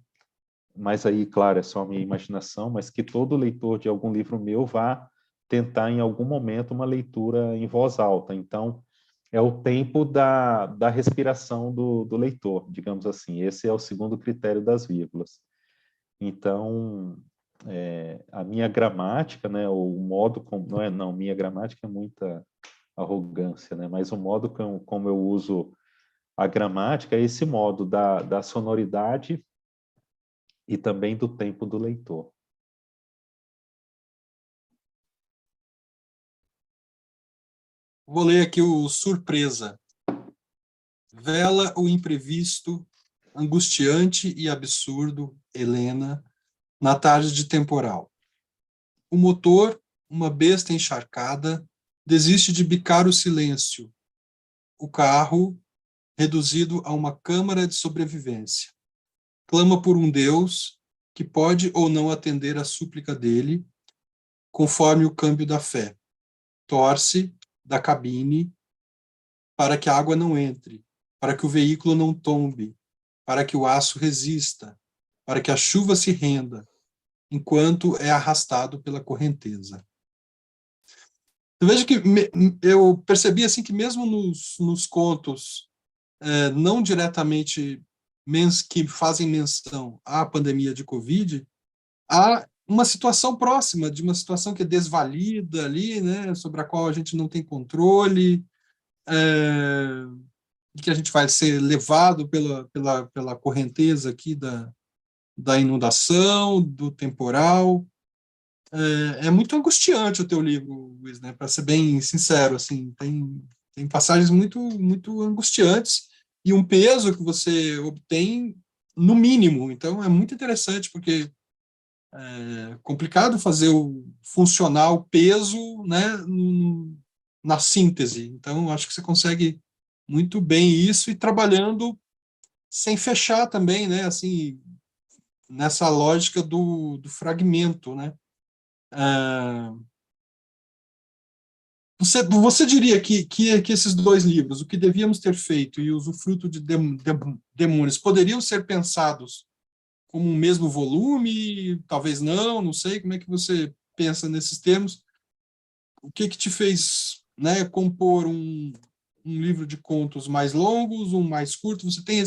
mas aí, claro, é só a minha imaginação, mas que todo leitor de algum livro meu vá tentar, em algum momento, uma leitura em voz alta. Então, é o tempo da respiração do leitor, digamos assim. Esse é o segundo critério das vírgulas. Então, a minha gramática, né, o modo como não, minha gramática é muita arrogância, né, mas o modo como eu uso a gramática é esse modo da sonoridade e também do tempo do leitor. Vou ler aqui o surpresa. Vela o imprevisto, angustiante e absurdo, Helena, na tarde de temporal. O motor, uma besta encharcada, desiste de bicar o silêncio. O carro, reduzido a uma câmara de sobrevivência, clama por um Deus que pode ou não atender à súplica dele, conforme o câmbio da fé. Torce da cabine para que a água não entre, para que o veículo não tombe, para que o aço resista, para que a chuva se renda, enquanto é arrastado pela correnteza. Eu vejo que eu percebi assim que mesmo nos contos não diretamente que fazem menção à pandemia de Covid, há uma situação próxima de uma situação que é desvalida ali, né, sobre a qual a gente não tem controle, que a gente vai ser levado pela correnteza aqui da inundação, do temporal. É muito angustiante o teu livro, Luiz, né? Para ser bem sincero, assim, tem passagens muito angustiantes e um peso que você obtém no mínimo. Então é muito interessante porque é complicado fazer funcionar o peso, né, na síntese. Então acho que você consegue muito bem isso e trabalhando sem fechar também, né? Assim, nessa lógica do fragmento, né? Você diria que esses dois livros, O que Devíamos Ter Feito e O Usufruto de Demônios, poderiam ser pensados como um mesmo volume? Talvez não sei. Como é que você pensa nesses termos? O que te fez, né, compor um livro de contos mais longos, um mais curto? Você tem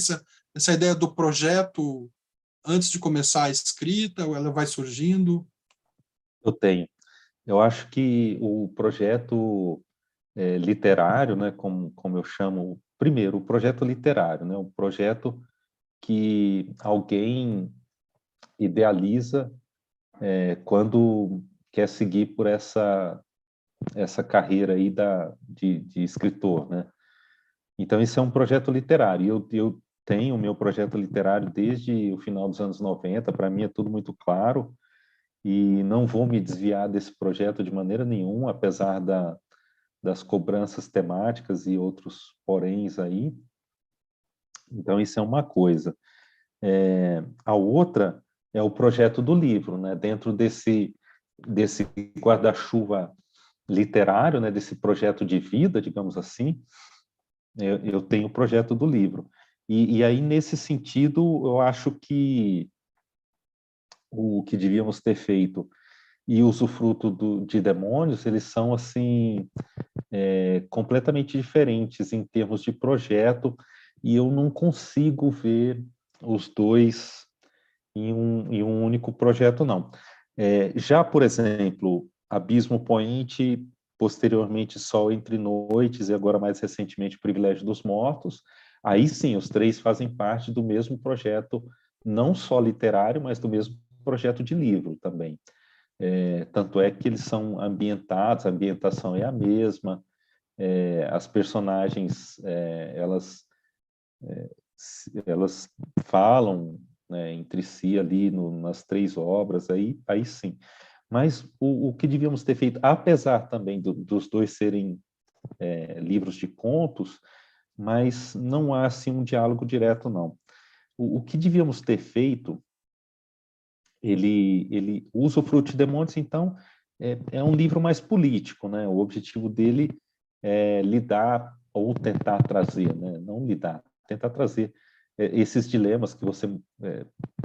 essa ideia do projeto antes de começar a escrita, ou ela vai surgindo? Eu tenho. Eu acho que o projeto literário, né, como eu chamo, primeiro, o projeto literário, né, um projeto que alguém idealiza quando quer seguir por essa carreira aí de escritor, né? Então, isso é um projeto literário. Eu tenho o meu projeto literário desde o final dos anos 90, para mim é tudo muito claro, e não vou me desviar desse projeto de maneira nenhuma, apesar das cobranças temáticas e outros poréns aí. Então, isso é uma coisa. A outra é o projeto do livro, né? Dentro desse guarda-chuva literário, né? Desse projeto de vida, digamos assim, eu tenho o projeto do livro. E aí, nesse sentido, eu acho que o que devíamos ter feito e Usufruto de Demônios, eles são, assim, completamente diferentes em termos de projeto, e eu não consigo ver os dois em um único projeto, não. Já, por exemplo, Abismo Poente, posteriormente Sol Entre Noites, e agora mais recentemente Privilégio dos Mortos, aí sim, os três fazem parte do mesmo projeto, não só literário, mas do mesmo projeto de livro também. Tanto é que eles são ambientados, a ambientação é a mesma, as personagens, elas falam, né, entre si ali nas três obras, aí sim. Mas o que devíamos ter feito, apesar também dos dois serem livros de contos, mas não há assim um diálogo direto, não. O que devíamos ter feito, ele usa o Fruto de Demônios, então, é um livro mais político, né? O objetivo dele é lidar ou tentar trazer, né? Não lidar, tentar trazer esses dilemas que você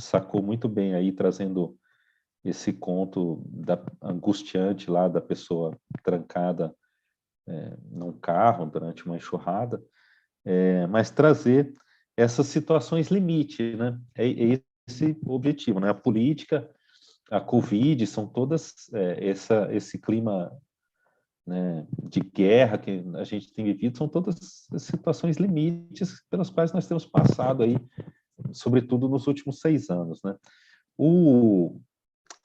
sacou muito bem aí, trazendo esse conto angustiante lá da pessoa trancada num carro durante uma enxurrada, mas trazer essas situações limite, né? É esse o objetivo, né? A política, a Covid, são todas esse clima, né, de guerra que a gente tem vivido, são todas situações limites pelas quais nós temos passado aí, sobretudo nos últimos 6 anos, né?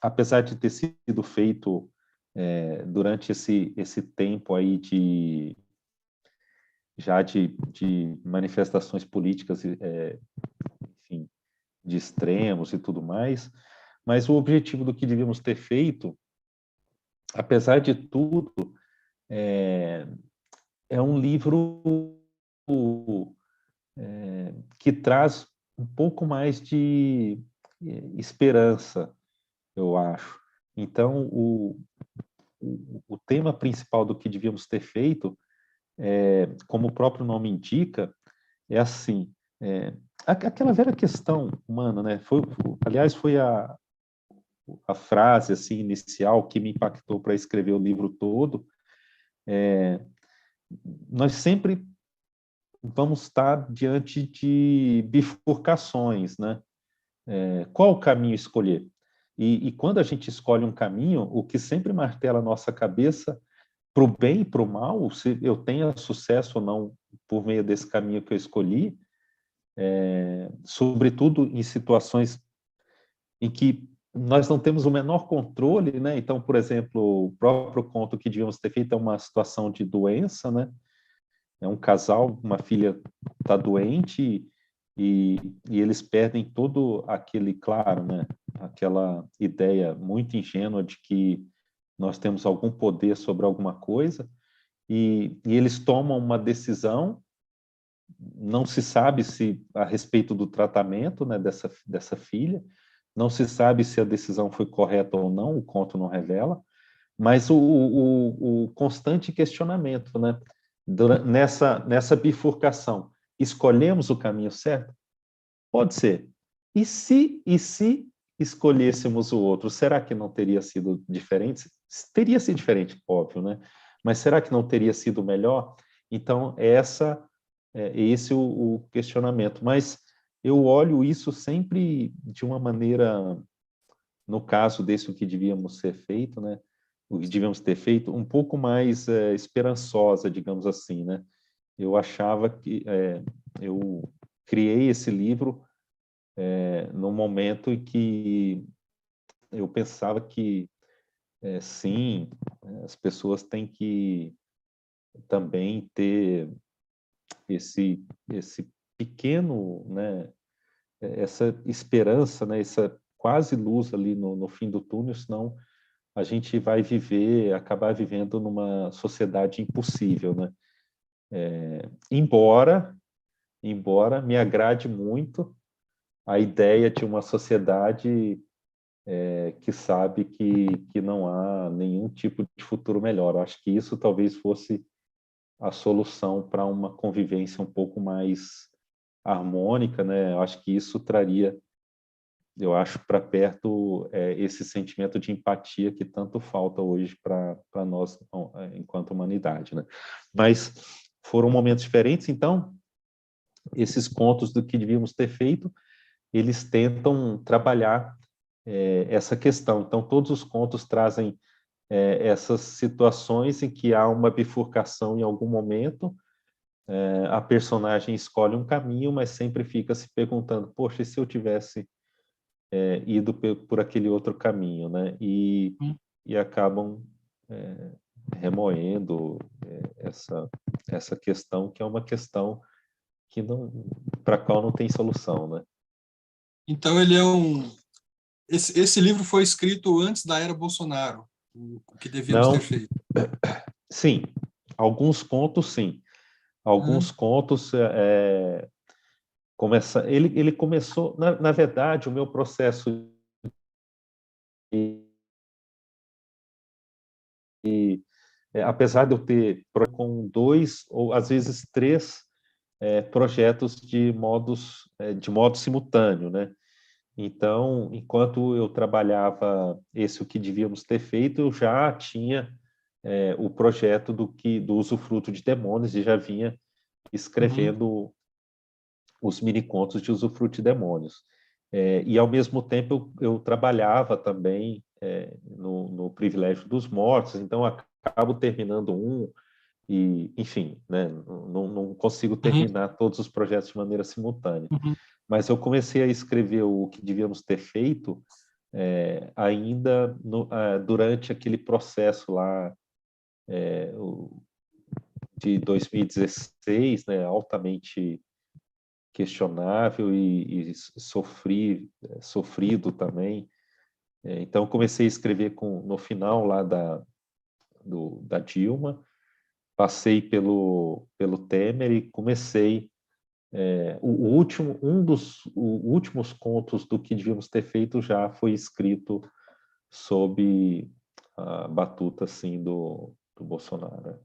Apesar de ter sido feito durante esse tempo aí de manifestações políticas, enfim, de extremos e tudo mais, mas o objetivo do que devíamos ter feito, apesar de tudo, é um livro que traz um pouco mais de esperança, eu acho. Então, o tema principal do que devíamos ter feito, como o próprio nome indica, é assim, aquela velha questão humana, né? Aliás, foi a frase assim inicial que me impactou para escrever o livro todo. Nós sempre vamos estar diante de bifurcações, né? Qual o caminho escolher? E quando a gente escolhe um caminho, o que sempre martela a nossa cabeça, para o bem e para o mal, se eu tenha sucesso ou não por meio desse caminho que eu escolhi, sobretudo em situações em que nós não temos o menor controle, né? Então, por exemplo, o próprio conto que devíamos ter feito é uma situação de doença, né? É um casal, uma filha está doente e eles perdem todo aquele, claro, né? Aquela ideia muito ingênua de que nós temos algum poder sobre alguma coisa e eles tomam uma decisão, não se sabe se a respeito do tratamento, né, dessa filha, não se sabe se a decisão foi correta ou não, o conto não revela, mas o constante questionamento, né, nessa bifurcação, escolhemos o caminho certo? Pode ser. E se escolhêssemos o outro, será que não teria sido diferente? Teria sido diferente, óbvio, né? Mas será que não teria sido melhor? Então, esse o questionamento. Mas eu olho isso sempre de uma maneira, no caso desse o que devíamos ser feito, né? O que devíamos ter feito, um pouco mais esperançosa, digamos assim, né? Eu achava que eu criei esse livro no momento em que eu pensava que sim, as pessoas têm que também ter esse pequeno, né? Essa esperança, né? Essa quase luz ali no fim do túnel, senão a gente vai acabar vivendo numa sociedade impossível, né? Embora me agrade muito a ideia de uma sociedade que sabe que não há nenhum tipo de futuro melhor. Eu acho que isso talvez fosse a solução para uma convivência um pouco mais harmônica, né? Eu acho que isso traria, eu acho, para perto esse sentimento de empatia que tanto falta hoje para nós enquanto humanidade, né? Mas foram momentos diferentes, então esses contos do que devíamos ter feito, eles tentam trabalhar essa questão. Então todos os contos trazem essas situações em que há uma bifurcação em algum momento, a personagem escolhe um caminho, mas sempre fica se perguntando, poxa, e se eu tivesse ido por aquele outro caminho, né? E acabam remoendo essa questão, que é uma questão que não, para a qual não tem solução, né? Então, esse livro foi escrito antes da era Bolsonaro, o que devíamos ter Não, feito. sim, alguns contos, sim. Alguns contos ele começou, na verdade, o meu processo de, apesar de eu ter com 2 ou às vezes 3 projetos de modo simultâneo, né? Então, enquanto eu trabalhava o que devíamos ter feito, eu já tinha o projeto do Usufruto de Demônios e já vinha Uhum. escrevendo os mini-contos de Usufruto de Demônios. E, ao mesmo tempo, eu trabalhava também no Privilégio dos Mortos, então acabo terminando e, enfim, né, não consigo Uhum. terminar todos os projetos de maneira simultânea. Uhum. Mas eu comecei a escrever o que devíamos ter feito ainda durante aquele processo lá de 2016, né, altamente questionável e sofrido também. Então, comecei a escrever no final lá da Dilma, passei pelo Temer e comecei o últimos contos do que devíamos ter feito já foi escrito sob a batuta assim do Bolsonaro.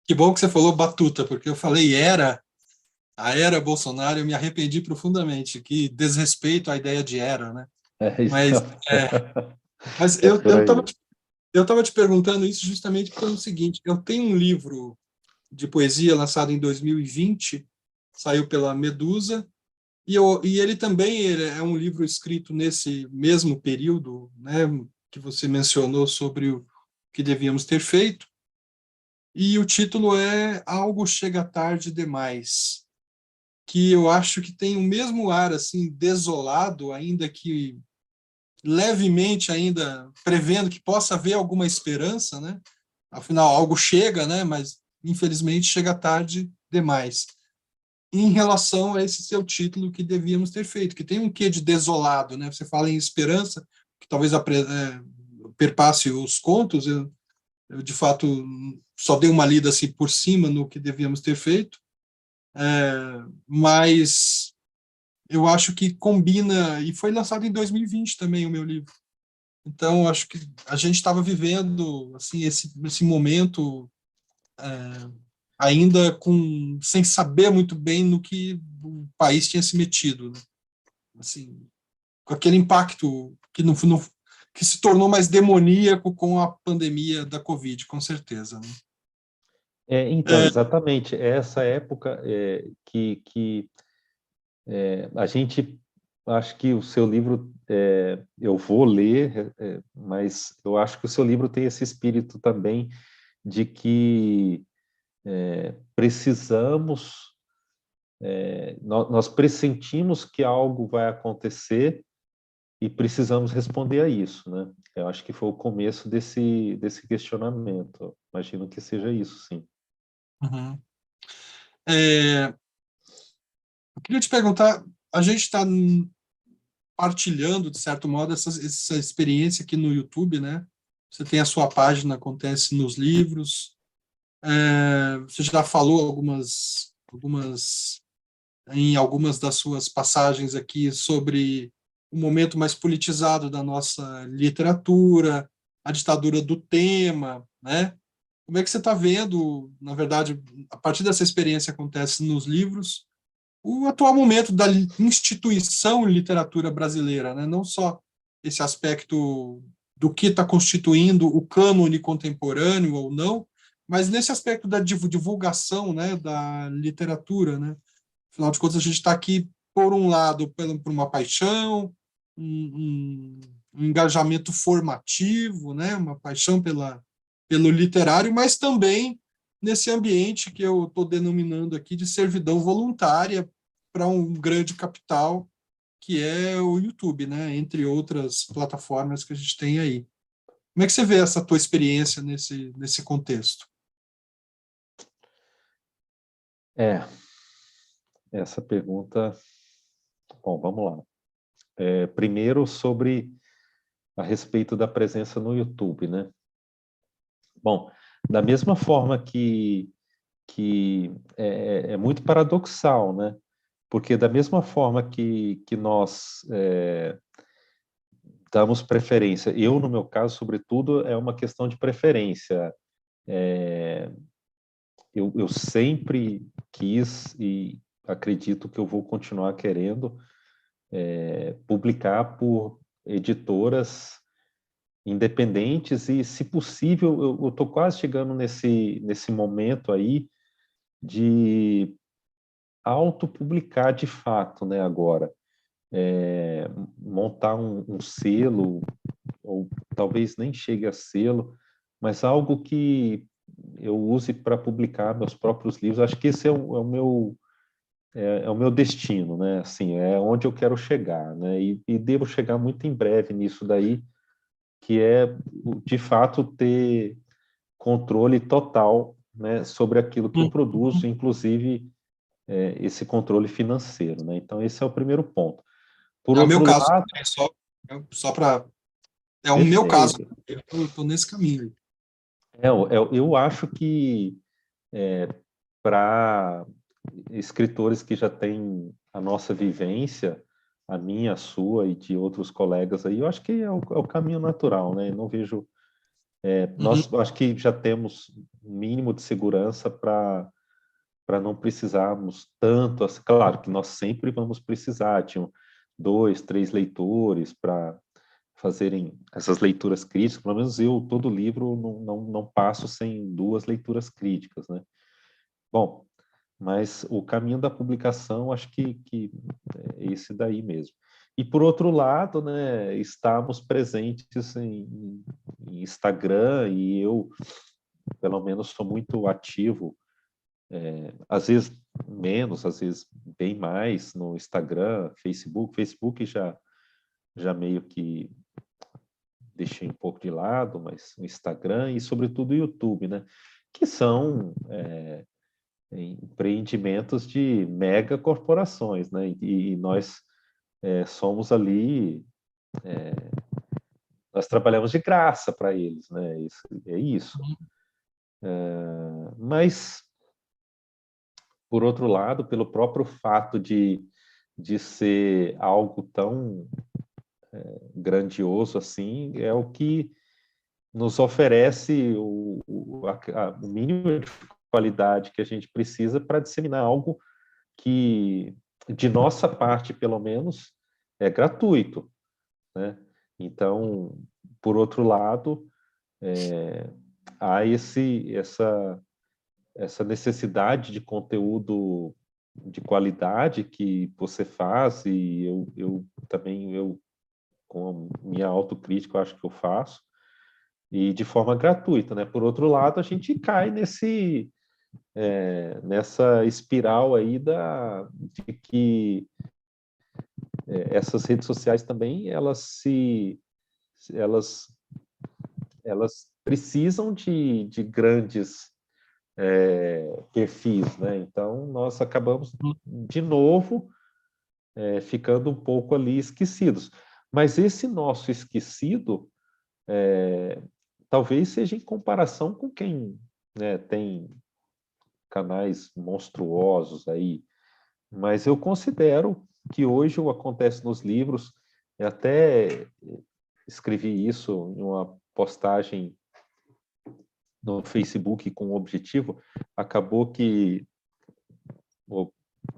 Que bom que você falou batuta, porque eu falei a era Bolsonaro, eu me arrependi profundamente. Que desrespeito à ideia de era, né? Mas, Então, é, mas é por aí. eu estava te perguntando isso justamente pelo seguinte: eu tenho um livro de poesia lançado em 2020, saiu pela Medusa, e ele também é um livro escrito nesse mesmo período, né, que você mencionou sobre o que devíamos ter feito, e o título é Algo Chega Tarde Demais, que eu acho que tem o mesmo ar assim desolado, ainda que levemente ainda prevendo que possa haver alguma esperança, né? Afinal, algo chega, né? Mas infelizmente chega tarde demais. Em relação a esse seu título que devíamos ter feito, que tem um quê de desolado, né? Você fala em esperança, que talvez perpasse os contos. Eu de fato só dei uma lida assim por cima no que devíamos ter feito, mas eu acho que combina, e foi lançado em 2020 também o meu livro. Então, acho que a gente estava vivendo assim esse momento ainda sem saber muito bem no que o país tinha se metido, né? Assim, com aquele impacto que se tornou mais demoníaco com a pandemia da Covid, com certeza, né? Então, exatamente, é essa época que A gente, acho que o seu livro, eu vou ler, mas eu acho que o seu livro tem esse espírito também de que precisamos, nós pressentimos que algo vai acontecer e precisamos responder a isso, né? Eu acho que foi o começo desse questionamento. Imagino que seja isso, sim. Uhum. Eu queria te perguntar, a gente está partilhando, de certo modo, essa experiência aqui no YouTube, né? Você tem a sua página, acontece nos livros. Você já falou em algumas das suas passagens aqui sobre o momento mais politizado da nossa literatura, a ditadura do tema, né? Como é que você está vendo, na verdade, a partir dessa experiência que acontece nos livros, o atual momento da instituição literatura brasileira, né? Não só esse aspecto do que está constituindo o cânone contemporâneo ou não, mas nesse aspecto da divulgação, né, da literatura, né? Afinal de contas, a gente está aqui, por um lado, por uma paixão, um engajamento formativo, né? Uma paixão pelo literário, mas também nesse ambiente que eu estou denominando aqui de servidão voluntária para um grande capital, que é o YouTube, né? Entre outras plataformas que a gente tem aí. Como é que você vê essa tua experiência nesse contexto? Essa pergunta... Bom, vamos lá. Primeiro, a respeito da presença no YouTube, né? Bom, da mesma forma que é muito paradoxal, né? Porque da mesma forma que nós damos preferência, eu, no meu caso, sobretudo, é uma questão de preferência. Eu sempre quis e acredito que eu vou continuar querendo publicar por editoras independentes e, se possível, eu estou quase chegando nesse momento aí de autopublicar de fato, né, agora. Montar um selo, ou talvez nem chegue a selo, mas algo que eu use para publicar meus próprios livros. Acho que esse é o meu destino, né? Assim, é onde eu quero chegar, né? E devo chegar muito em breve nisso daí, que é, de fato, ter controle total, né, sobre aquilo que eu produzo, inclusive esse controle financeiro, né? Então, esse é o primeiro ponto. Por É o meu outro caso, lado, só para. É o meu caso, perfeito. eu estou nesse caminho. Eu acho que para escritores que já têm a nossa vivência, a minha, a sua e de outros colegas aí, eu acho que é o caminho natural, né? Não vejo... Uhum. Nós acho que já temos um mínimo de segurança para não precisarmos tanto. Claro que nós sempre vamos precisar, tinham 2, 3 leitores para fazerem essas leituras críticas. Pelo menos eu, todo livro, não passo sem 2 leituras críticas, né? Bom, mas o caminho da publicação, acho que é esse daí mesmo. E, por outro lado, né, estamos presentes em Instagram, e eu, pelo menos, sou muito ativo, às vezes menos, às vezes bem mais, no Instagram, Facebook já meio que deixei um pouco de lado, mas o Instagram e, sobretudo, o YouTube, né, que são empreendimentos de mega corporações, né? E nós somos ali, nós trabalhamos de graça para eles, né? É isso. Mas, por outro lado, pelo próprio fato de ser algo tão grandioso assim, é o que nos oferece o mínimo de qualidade que a gente precisa para disseminar algo que, de nossa parte, pelo menos, é gratuito, né? Então, por outro lado, há essa necessidade de conteúdo de qualidade que você faz, e eu também, com a minha autocrítica, eu acho que eu faço, e de forma gratuita, né? Por outro lado, a gente cai nessa espiral aí de que essas redes sociais também, elas, elas precisam de grandes perfis, né? Então, nós acabamos, de novo, ficando um pouco ali esquecidos. Mas esse nosso esquecido, talvez seja em comparação com quem, né, tem canais monstruosos aí, mas eu considero que hoje o acontece nos livros, eu até escrevi isso em uma postagem no Facebook com o objetivo, acabou que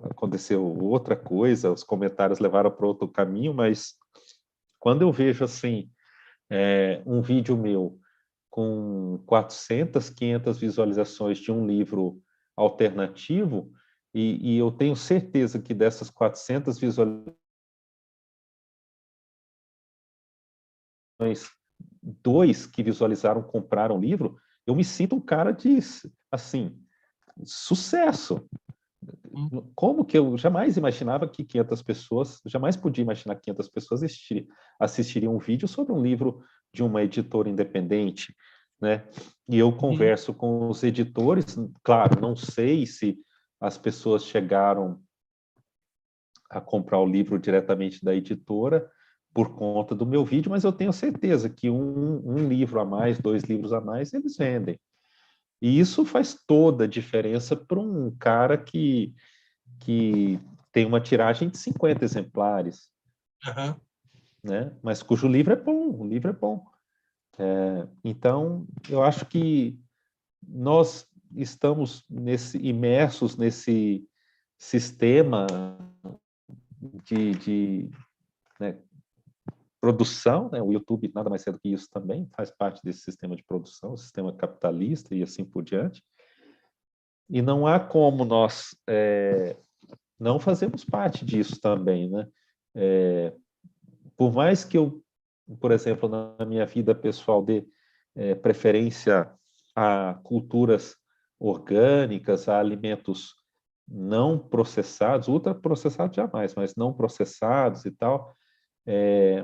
aconteceu outra coisa, os comentários levaram para outro caminho, mas quando eu vejo assim, um vídeo meu com 400, 500 visualizações de um livro alternativo, e eu tenho certeza que dessas 400 visualizações, dois que visualizaram compraram o livro, eu me sinto um cara de, assim, sucesso. Como que eu jamais imaginava que 500 pessoas, jamais podia imaginar que 500 pessoas assistiriam um vídeo sobre um livro de uma editora independente, né? E eu converso com os editores, claro, não sei se as pessoas chegaram a comprar o livro diretamente da editora por conta do meu vídeo, mas eu tenho certeza que um livro a mais, 2 livros a mais, eles vendem. E isso faz toda a diferença para um cara que tem uma tiragem de 50 exemplares, Uhum. né? Mas cujo livro é bom, o livro é bom. Então, eu acho que nós estamos imersos nesse sistema de né, produção, né? O YouTube nada mais é do que isso também, faz parte desse sistema de produção, sistema capitalista e assim por diante. E não há como nós não fazermos parte disso também, né? Por mais que eu, por exemplo, na minha vida pessoal dê preferência a culturas orgânicas, a alimentos não processados, ultraprocessados jamais, mas não processados e tal,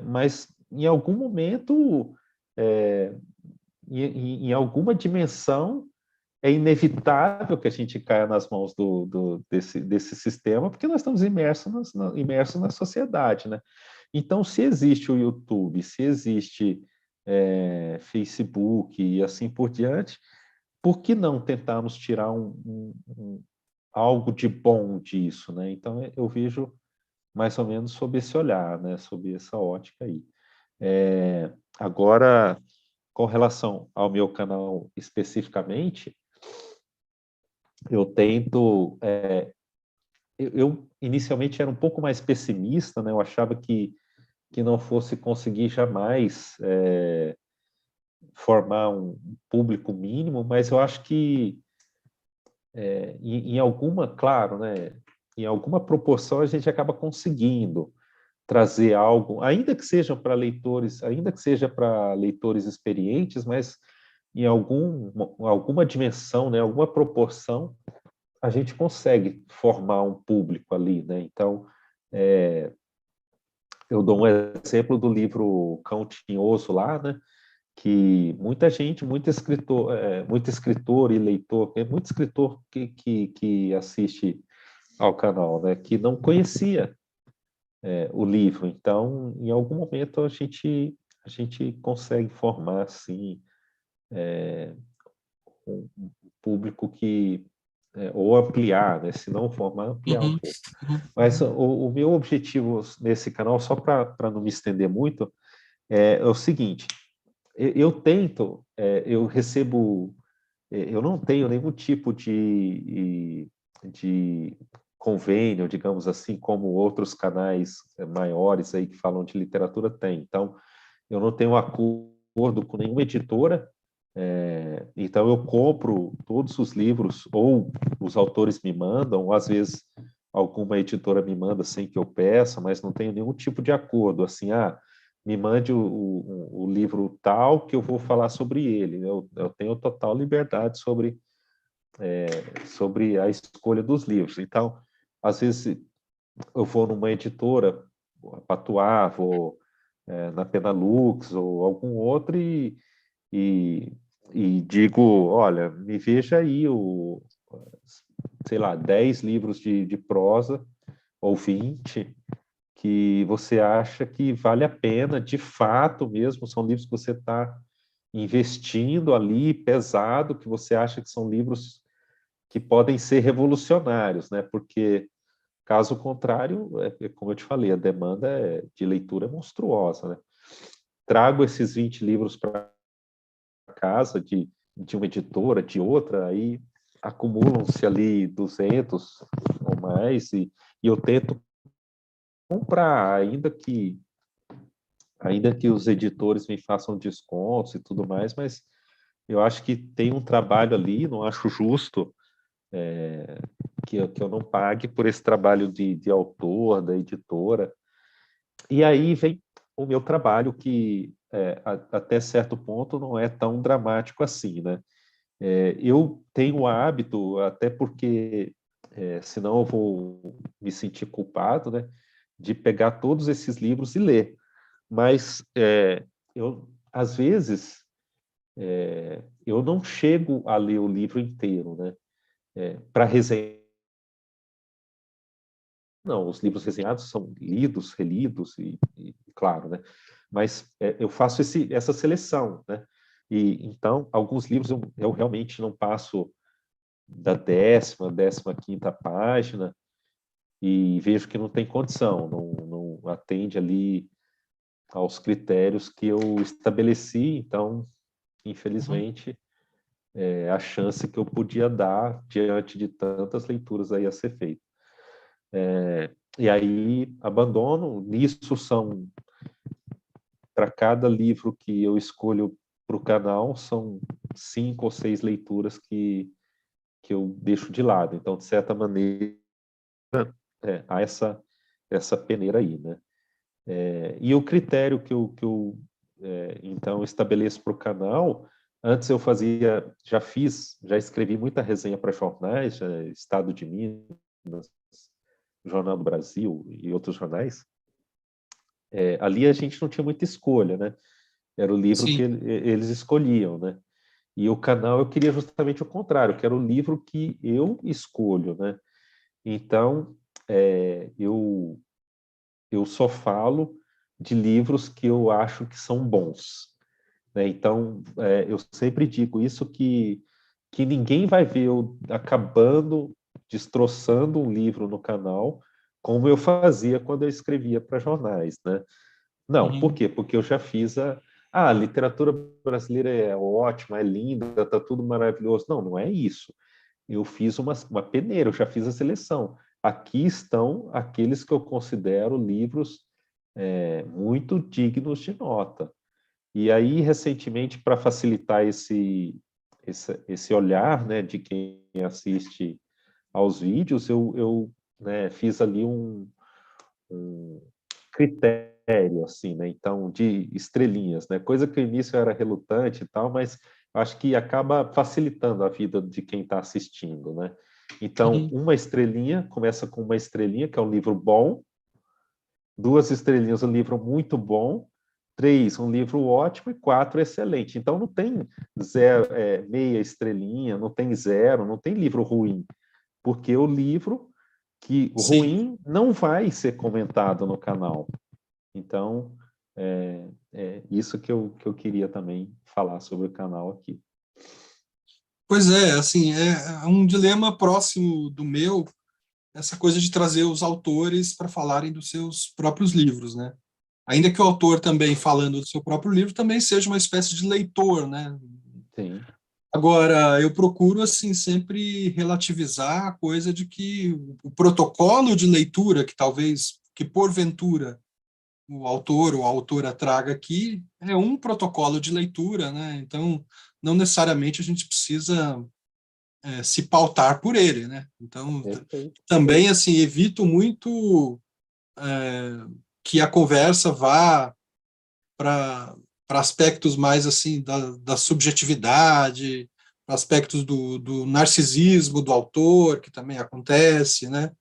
mas em algum momento, em alguma dimensão, é inevitável que a gente caia nas mãos desse sistema, porque nós estamos imersos na sociedade, né? Então, se existe o YouTube, se existe Facebook e assim por diante, por que não tentarmos tirar algo de bom disso, né? Então, eu vejo mais ou menos sob esse olhar, né? Sob essa ótica aí. Agora, com relação ao meu canal especificamente, eu tento. Eu inicialmente era um pouco mais pessimista, né? Eu achava que não fosse conseguir jamais formar um público mínimo, mas eu acho que em alguma, claro, né? Em alguma proporção a gente acaba conseguindo trazer algo, ainda que seja para leitores experientes, mas em alguma dimensão, né? Alguma proporção a gente consegue formar um público ali, né? Então, eu dou um exemplo do livro Cão Tinhoso lá, né? Que muita gente, muito escritor e leitor, muito escritor que assiste ao canal, né? Que não conhecia o livro. Então, em algum momento a gente consegue formar assim um público que ou ampliar, né? Se não formar, ampliar um Uhum. pouco. Uhum. Mas o meu objetivo nesse canal, só para não me estender muito, é o seguinte: eu tento, eu recebo, eu não tenho nenhum tipo de convênio, digamos assim, como outros canais maiores aí que falam de literatura têm. Então, eu não tenho acordo com nenhuma editora, então eu compro todos os livros, ou os autores me mandam, ou às vezes alguma editora me manda sem que eu peça, mas não tenho nenhum tipo de acordo, assim, me mande o livro tal que eu vou falar sobre ele. Eu tenho total liberdade sobre a escolha dos livros. Então, às vezes, eu vou numa editora, a Patuá, vou na Penalux ou algum outro e, e digo, olha, me veja aí sei lá, 10 livros de prosa ou 20 que você acha que vale a pena, de fato mesmo, são livros que você está investindo ali, pesado, que você acha que são livros que podem ser revolucionários, né? Porque, caso contrário, como eu te falei, a demanda de leitura é monstruosa, né? Trago esses 20 livros para casa de uma editora, de outra, aí acumulam-se ali 200 ou mais, e eu tento comprar, ainda que os editores me façam descontos e tudo mais, mas eu acho que tem um trabalho ali, não acho justo que eu não pague por esse trabalho de autor, da editora. E aí vem o meu trabalho, que até certo ponto não é tão dramático assim, né? Eu tenho o hábito, até porque senão eu vou me sentir culpado, né, de pegar todos esses livros e ler. Mas eu, às vezes, eu não chego a ler o livro inteiro, né? Para resenhar, não, os livros resenhados são lidos, relidos, claro, né? Mas eu faço essa seleção, né? E então, alguns livros eu realmente não passo da 15ª página e vejo que não tem condição, não atende ali aos critérios que eu estabeleci, então, Uhum. infelizmente, é a chance que eu podia dar diante de tantas leituras aí a ser feita. E aí abandono, nisso são, para cada livro que eu escolho para o canal, são 5 ou 6 leituras que eu deixo de lado. Então, de certa maneira, há essa peneira aí, né? E o critério que eu então estabeleço para o canal, antes eu já escrevi muita resenha para jornais, Estado de Minas, Jornal do Brasil e outros jornais. Ali a gente não tinha muita escolha, né? Era o livro que Sim. eles escolhiam, né? E o canal eu queria justamente o contrário, que era o livro que eu escolho, né? Então, eu só falo de livros que eu acho que são bons, né? Então, eu sempre digo isso, que ninguém vai ver eu acabando, destroçando um livro no canal, como eu fazia quando eu escrevia para jornais, né? Não, por Uhum. quê? Porque eu já fiz a literatura brasileira é ótima, é linda, tá tudo maravilhoso. Não, não é isso. Eu fiz uma peneira, eu já fiz a seleção. Aqui estão aqueles que eu considero livros muito dignos de nota. E aí, recentemente, para facilitar esse olhar, né, de quem assiste aos vídeos, né, fiz ali um critério, assim, né? Então, de estrelinhas, né? Coisa que no início eu era relutante e tal, mas acho que acaba facilitando a vida de quem está assistindo, né? Então, Uhum. uma estrelinha, começa com uma estrelinha, que é um livro bom, 2 estrelinhas, um livro muito bom, 3, um livro ótimo, e 4, excelente. Então, não tem zero, meia estrelinha, não tem zero, não tem livro ruim, porque o livro o Sim. ruim não vai ser comentado no canal. Então, é isso que eu queria também falar sobre o canal aqui. Pois é, assim, é um dilema próximo do meu, essa coisa de trazer os autores para falarem dos seus próprios livros, né? Ainda que o autor também, falando do seu próprio livro, também seja uma espécie de leitor, né? Sim, Agora, eu procuro, assim, sempre relativizar a coisa de que o protocolo de leitura, que talvez, que porventura o autor ou a autora traga aqui, é um protocolo de leitura, né? Então, não necessariamente a gente precisa se pautar por ele, né? Então, Perfeito. também, assim, evito muito que a conversa vá para aspectos mais, assim, da subjetividade, aspectos do narcisismo do autor, que também acontece, né?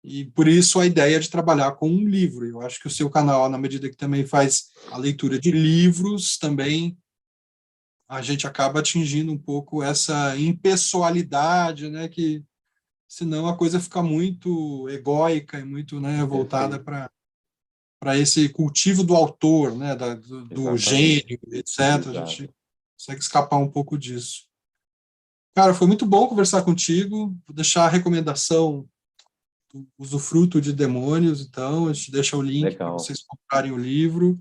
E por isso a ideia de trabalhar com um livro. Eu acho que o seu canal, na medida que também faz a leitura de livros, também a gente acaba atingindo um pouco essa impessoalidade, né? Que senão a coisa fica muito egóica e muito, né, voltada Perfeito. para esse cultivo do autor, né, do Exatamente. gênio, etc. A Exato. gente consegue escapar um pouco disso. Cara, foi muito bom conversar contigo. Vou deixar a recomendação do Usufruto de Demônios, então, a gente deixa o link para Legal. vocês comprarem o livro,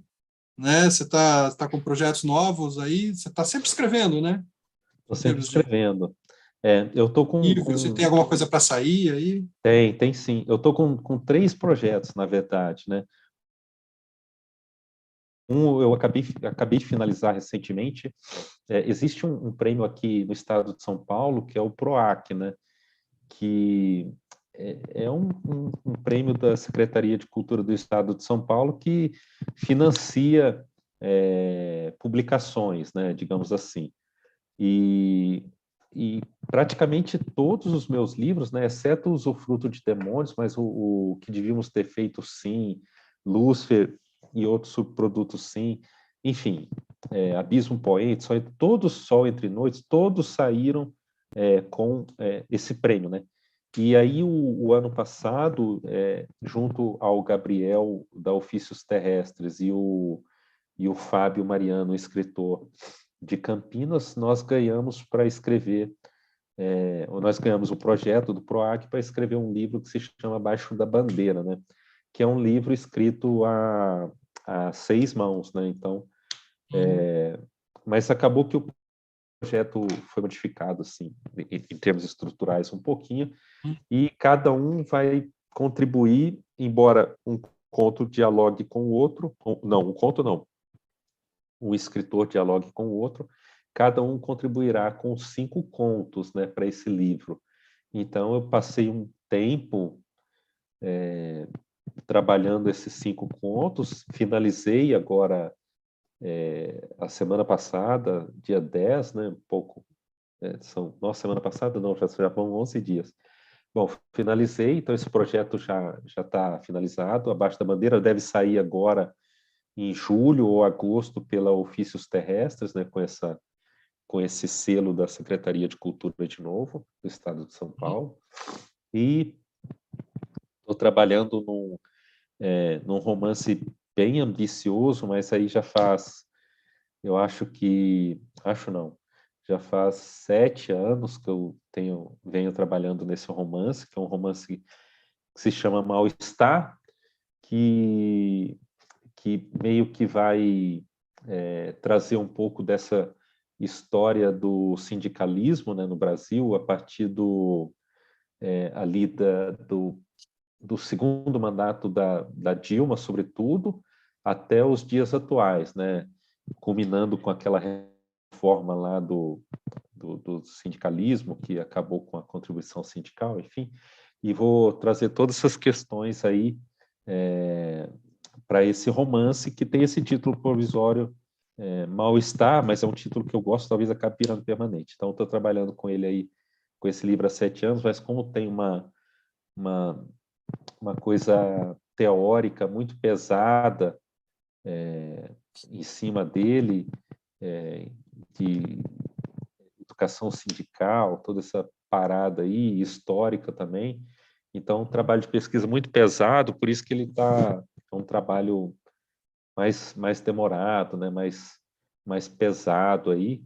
né? Você tá com projetos novos aí? Você está sempre escrevendo, né? Estou Em sempre termos de escrevendo. Eu estou livros, você tem alguma coisa para sair aí? Tem sim. Eu estou com 3 projetos, na verdade, né? Eu acabei de finalizar recentemente. Existe um prêmio aqui no estado de São Paulo, que é o PROAC, né? Que é um prêmio da Secretaria de Cultura do Estado de São Paulo que financia publicações, né? Digamos assim. E, e praticamente todos os meus livros, né, exceto o Usufruto de Demônios, mas o que devíamos ter feito, sim, Lúcifer e outros subprodutos, sim, enfim, Abismo Poente, todos, Sol Entre Noites, todos saíram com esse prêmio, né? E aí, o ano passado, junto ao Gabriel da Ofícios Terrestres e o Fábio Mariano, escritor de Campinas, nós ganhamos para escrever, nós ganhamos o projeto do PROAC para escrever um livro que se chama Abaixo da Bandeira, né? Que é um livro escrito a 6 mãos, né? Então, Uhum. mas acabou que o projeto foi modificado, assim, em termos estruturais um pouquinho, e cada um vai contribuir, embora um conto dialogue com o outro, não, um conto não, um escritor dialogue com o outro, cada um contribuirá com 5 contos, né, para esse livro. Então, eu passei um tempo trabalhando esses 5 contos, finalizei agora, a semana passada, dia 10, né, um pouco, nossa, semana passada não, já vão 11 dias. Bom, finalizei, então esse projeto já está finalizado, Abaixo da Bandeira deve sair agora em julho ou agosto pela Ofícios Terrestres, né, com esse selo da Secretaria de Cultura de novo, do Estado de São Paulo. E estou trabalhando num romance bem ambicioso, mas aí já faz, eu acho não, já faz 7 anos que eu venho trabalhando nesse romance, que é um romance que se chama Mal-Estar, que meio que vai trazer um pouco dessa história do sindicalismo, né, no Brasil, a partir ali do segundo mandato da Dilma, sobretudo, até os dias atuais, né, culminando com aquela reforma lá do sindicalismo, que acabou com a contribuição sindical, enfim, e vou trazer todas essas questões aí para esse romance, que tem esse título provisório, Mal-Estar, mas é um título que eu gosto, talvez acabe virando permanente. Então, estou trabalhando com ele aí, com esse livro há 7 anos, mas como tem uma, uma coisa teórica muito pesada em cima dele, de educação sindical, toda essa parada aí, histórica também. Então, um trabalho de pesquisa muito pesado, por isso que ele é um trabalho mais demorado, né? mais pesado aí.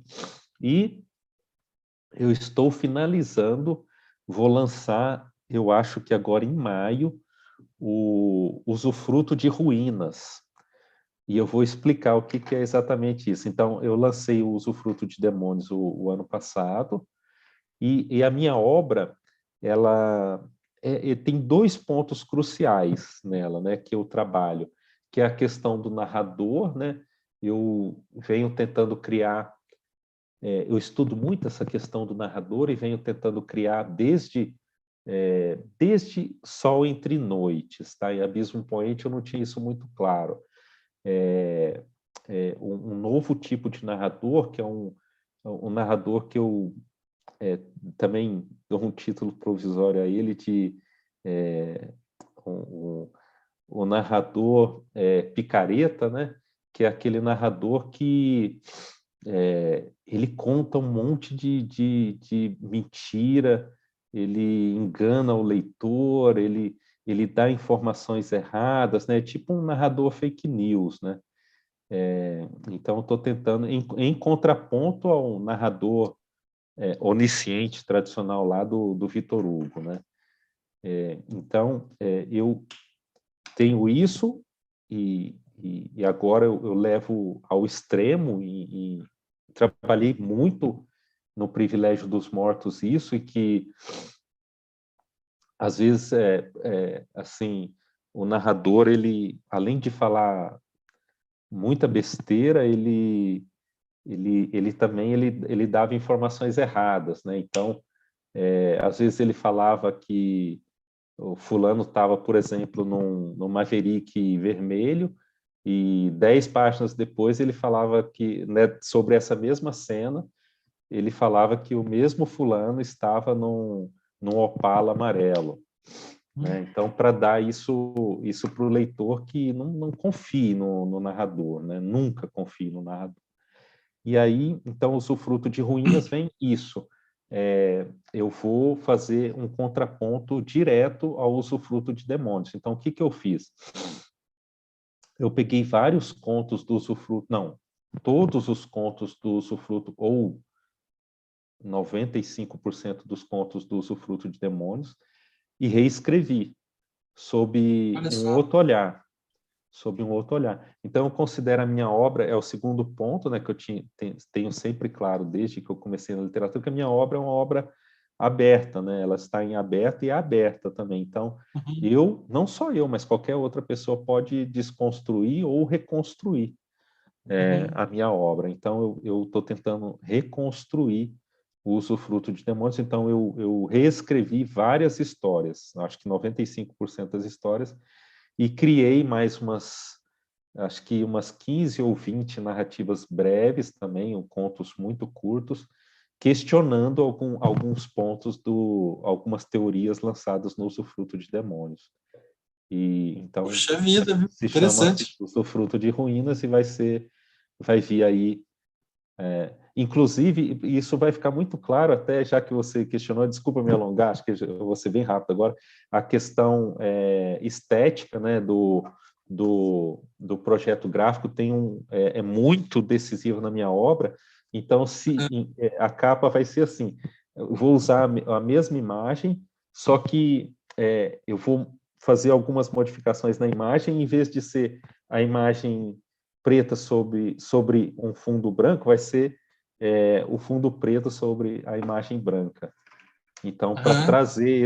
E eu estou finalizando, vou lançar, eu acho que agora em maio, o Usufruto de Ruínas. E eu vou explicar o que é exatamente isso. Então, eu lancei o Usufruto de Demônios o ano passado, e a minha obra, ela tem 2 pontos cruciais nela, né, que eu trabalho, que é a questão do narrador, né? Eu venho tentando criar eu estudo muito essa questão do narrador e venho tentando criar desde Sol Entre Noites, tá? Em Abismo Poente eu não tinha isso muito claro. Um novo tipo de narrador, que é um narrador que eu também dou um título provisório a ele de o narrador picareta, né? Que é aquele narrador que ele conta um monte de mentira, ele engana o leitor, ele dá informações erradas, né? Tipo um narrador fake news, né? Então, estou tentando, em contraponto ao narrador onisciente tradicional lá do Victor Hugo, né? Então, eu tenho isso e agora eu levo ao extremo e trabalhei muito no Privilégio dos Mortos isso, e que às vezes assim, o narrador, ele, além de falar muita besteira, ele também ele dava informações erradas, né? Então, às vezes ele falava que o fulano estava, por exemplo, num Maverick vermelho, e 10 páginas depois ele falava que, né, sobre essa mesma cena, ele falava que o mesmo fulano estava num Opala amarelo. Né? Então, para dar isso para o leitor que não confie no narrador, né? Nunca confie no narrador. E aí, então, o Usufruto de Ruínas vem isso. Eu vou fazer um contraponto direto ao Usufruto de Demônios. Então, o que eu fiz? Eu peguei vários contos do Usufruto, não, todos os contos do Usufruto, ou 95% dos contos do Usufruto de Demônios, e reescrevi sob Olha um só. outro olhar. Sob um outro olhar. Então, eu considero a minha obra, é o segundo ponto, né, que eu tenho sempre claro desde que eu comecei na literatura, que a minha obra é uma obra aberta, né? Ela está em aberto e é aberta também. Então, não só eu, mas qualquer outra pessoa pode desconstruir ou reconstruir a minha obra. Então, eu estou tentando reconstruir o Usufruto de Demônios. Então, eu reescrevi várias histórias, acho que 95% das histórias, e criei mais acho que umas 15 ou 20 narrativas breves também, contos muito curtos, questionando alguns pontos algumas teorias lançadas no Usufruto de Demônios. E então Puxa vida, viu? se chama Interessante. Usufruto de Ruínas e vai vir aí. Inclusive, isso vai ficar muito claro, até já que você questionou, desculpa me alongar, acho que eu vou ser bem rápido agora, a questão estética, né, do projeto gráfico é muito decisivo na minha obra. Então, a capa vai ser assim, eu vou usar a mesma imagem, só que eu vou fazer algumas modificações na imagem, em vez de ser a imagem preta sobre um fundo branco, vai ser o fundo preto sobre a imagem branca. Então, para trazer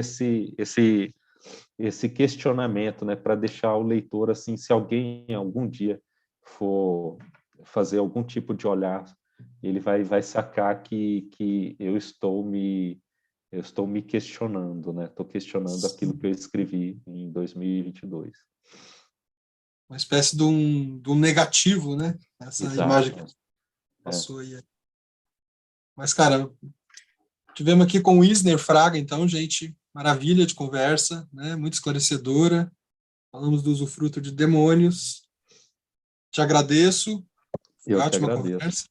esse questionamento, né, para deixar o leitor assim, se alguém algum dia for fazer algum tipo de olhar, ele vai sacar que eu estou me questionando, né? Estou questionando aquilo que eu escrevi em 2022. Uma espécie de um negativo, né? Essa Exato. imagem que passou aí. Mas, cara, tivemos aqui com o Isner Fraga, então, gente, maravilha de conversa, né? Muito esclarecedora. Falamos do Usufruto de Demônios. Te agradeço. Foi Eu que ótima agradeço. conversa.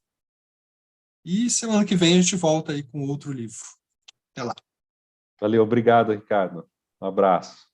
E semana que vem a gente volta aí com outro livro. Até lá. Valeu, obrigado, Ricardo. Um abraço.